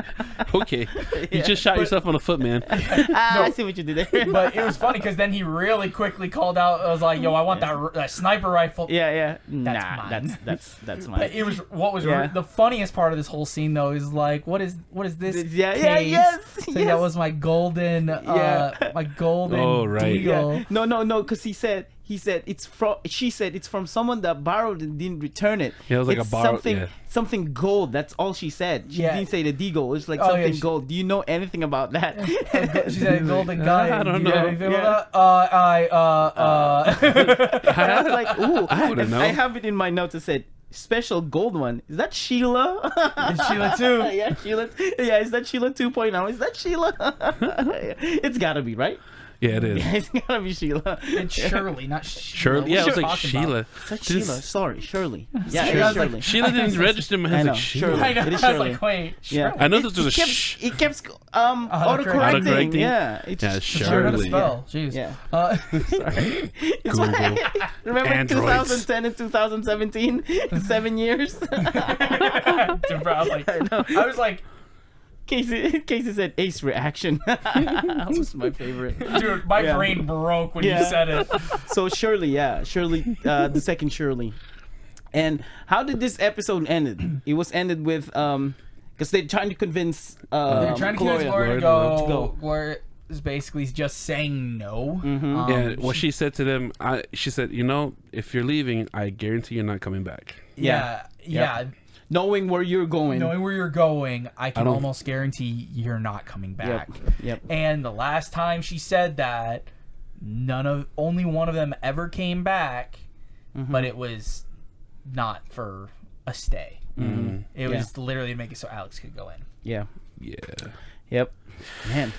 okay. You just shot yourself on the foot, man. I see what you did there. But it was funny because then he really quickly called out. I was like, yo, I want that sniper rifle. Yeah. That's mine. But it was the funniest part of this whole scene though is like, what is this? Yes. That was my golden deal. No, because he said it's from. She said it's from someone that borrowed and didn't return it. Yeah, it was like it's a borrowed. Something gold. That's all she said. She didn't say the deagle. It's like something gold. Do you know anything about that? She said a golden gun. I don't know. I was like, ooh. I wouldn't know. I have it in my notes. It said special gold one. Is that Sheila? It's Sheila too. Yeah, Sheila. Yeah, is that Sheila 2.0? Is that Sheila? It's gotta be, right? Yeah, it is. Yeah, it's gotta be Sheila. It's Shirley, not Shirley. Yeah, I was like Sheila. Is that Sheila? Sorry, Shirley. Yeah, Shirley. it is Shirley. Sheila didn't register in my head. I know. Like, Sheila. Shirley. I know. It is I was Shirley. like, wait. Yeah. I know this was a keeps autocorrecting. autocorrecting. Yeah, it's Yeah, It's hard to Shirley. spell. Jeez. Yeah. Sorry. It's Google. like, remember Androids. 2010 and 2017? 7 years. Dude, bro, I was like, Casey said ace reaction. That was my favorite. dude, my brain broke when you said it. So Shirley, the second Shirley. And how did this episode end? It was ended with because they're trying to convince They're trying to convince Gloria to go. go. Gloria is basically just saying no. Yeah, what she said to them, she said, you know, if you're leaving, I guarantee you're not coming back. Yeah. Knowing where you're going. Knowing where you're going, I can almost guarantee you're not coming back. Yep. And the last time she said that, only one of them ever came back, but it was not for a stay. It was literally to make it so Alex could go in. Yeah. Yeah. Yep. Man,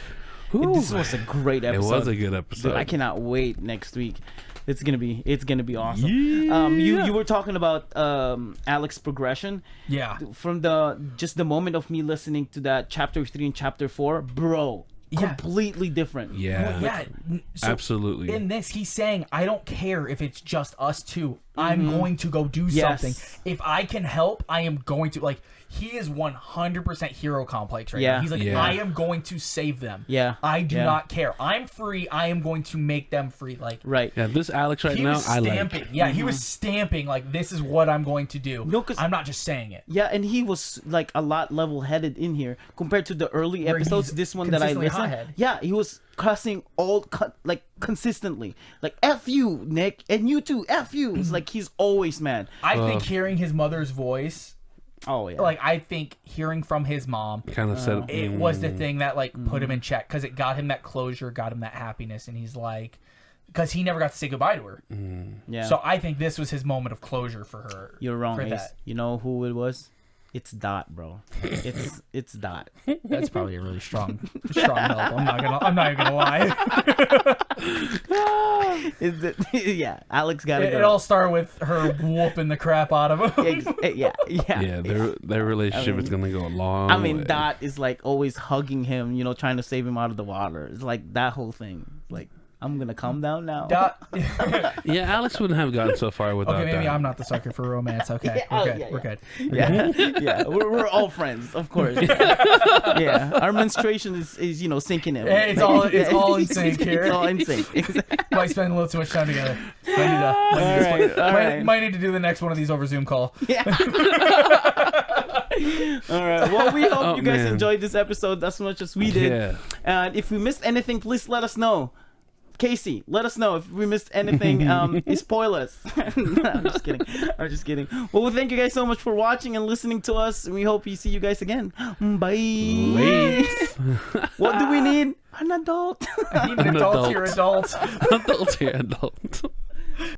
this was a great episode. It was a good episode. Dude, I cannot wait next week. It's gonna be awesome. Yeah. You were talking about Alex's progression. Yeah. From the moment of me listening to that chapter 3 and chapter 4, bro. Completely different. Yeah. Yeah. So absolutely. In this, he's saying, I don't care if it's just us two. I'm going to go do something. If I can help, I am going to. Like, he is 100% hero complex right now. He's like, I am going to save them. Yeah. I do not care. I'm free. I am going to make them free. Like, right. Yeah, this Alex right now, I like. Yeah, he was stamping, like, this is what I'm going to do. No, 'cause I'm not just saying it. Yeah, and he was like a lot level-headed in here compared to the early episodes. This one that I listened. Yeah, he was cussing consistently. Like, F you, Nick, and you too, F you. It's like he's always mad. I think hearing his mother's voice. Oh yeah. Like, I think hearing from his mom kind of said it was the thing that like put him in check, because it got him that closure, got him that happiness, and he's like, because he never got to say goodbye to her. Yeah. So I think this was his moment of closure for her. You're wrong, Ace. that. You know who it was? It's Dot, bro. It's Dot. That's probably a really strong help. I'm not even gonna lie. Yeah, Alex got it. It all started with her whooping the crap out of him. Yeah. Their relationship is gonna go a long way. Dot is like always hugging him, you know, trying to save him out of the water. It's like that whole thing. Like, I'm gonna calm down now. Dot. Yeah, Alex wouldn't have gotten so far without okay, maybe that. I'm not the sucker for romance. Okay, we're good. Yeah, we're all friends, of course. Yeah, our menstruation is you know sinking in. It's all in sync here. It's all in sync. Might spend a little too much time together. Might need to do the next one of these over Zoom call. Yeah. All right. Well, we hope you guys enjoyed this episode as much as we did. Yeah. And if we missed anything, please let us know. Casey, let us know if we missed anything. Spoil us. No, I'm just kidding. Well, thank you guys so much for watching and listening to us. And we hope we see you guys again. Bye. What do we need? An adult. I need an adult. You're adult. Adult here, adult.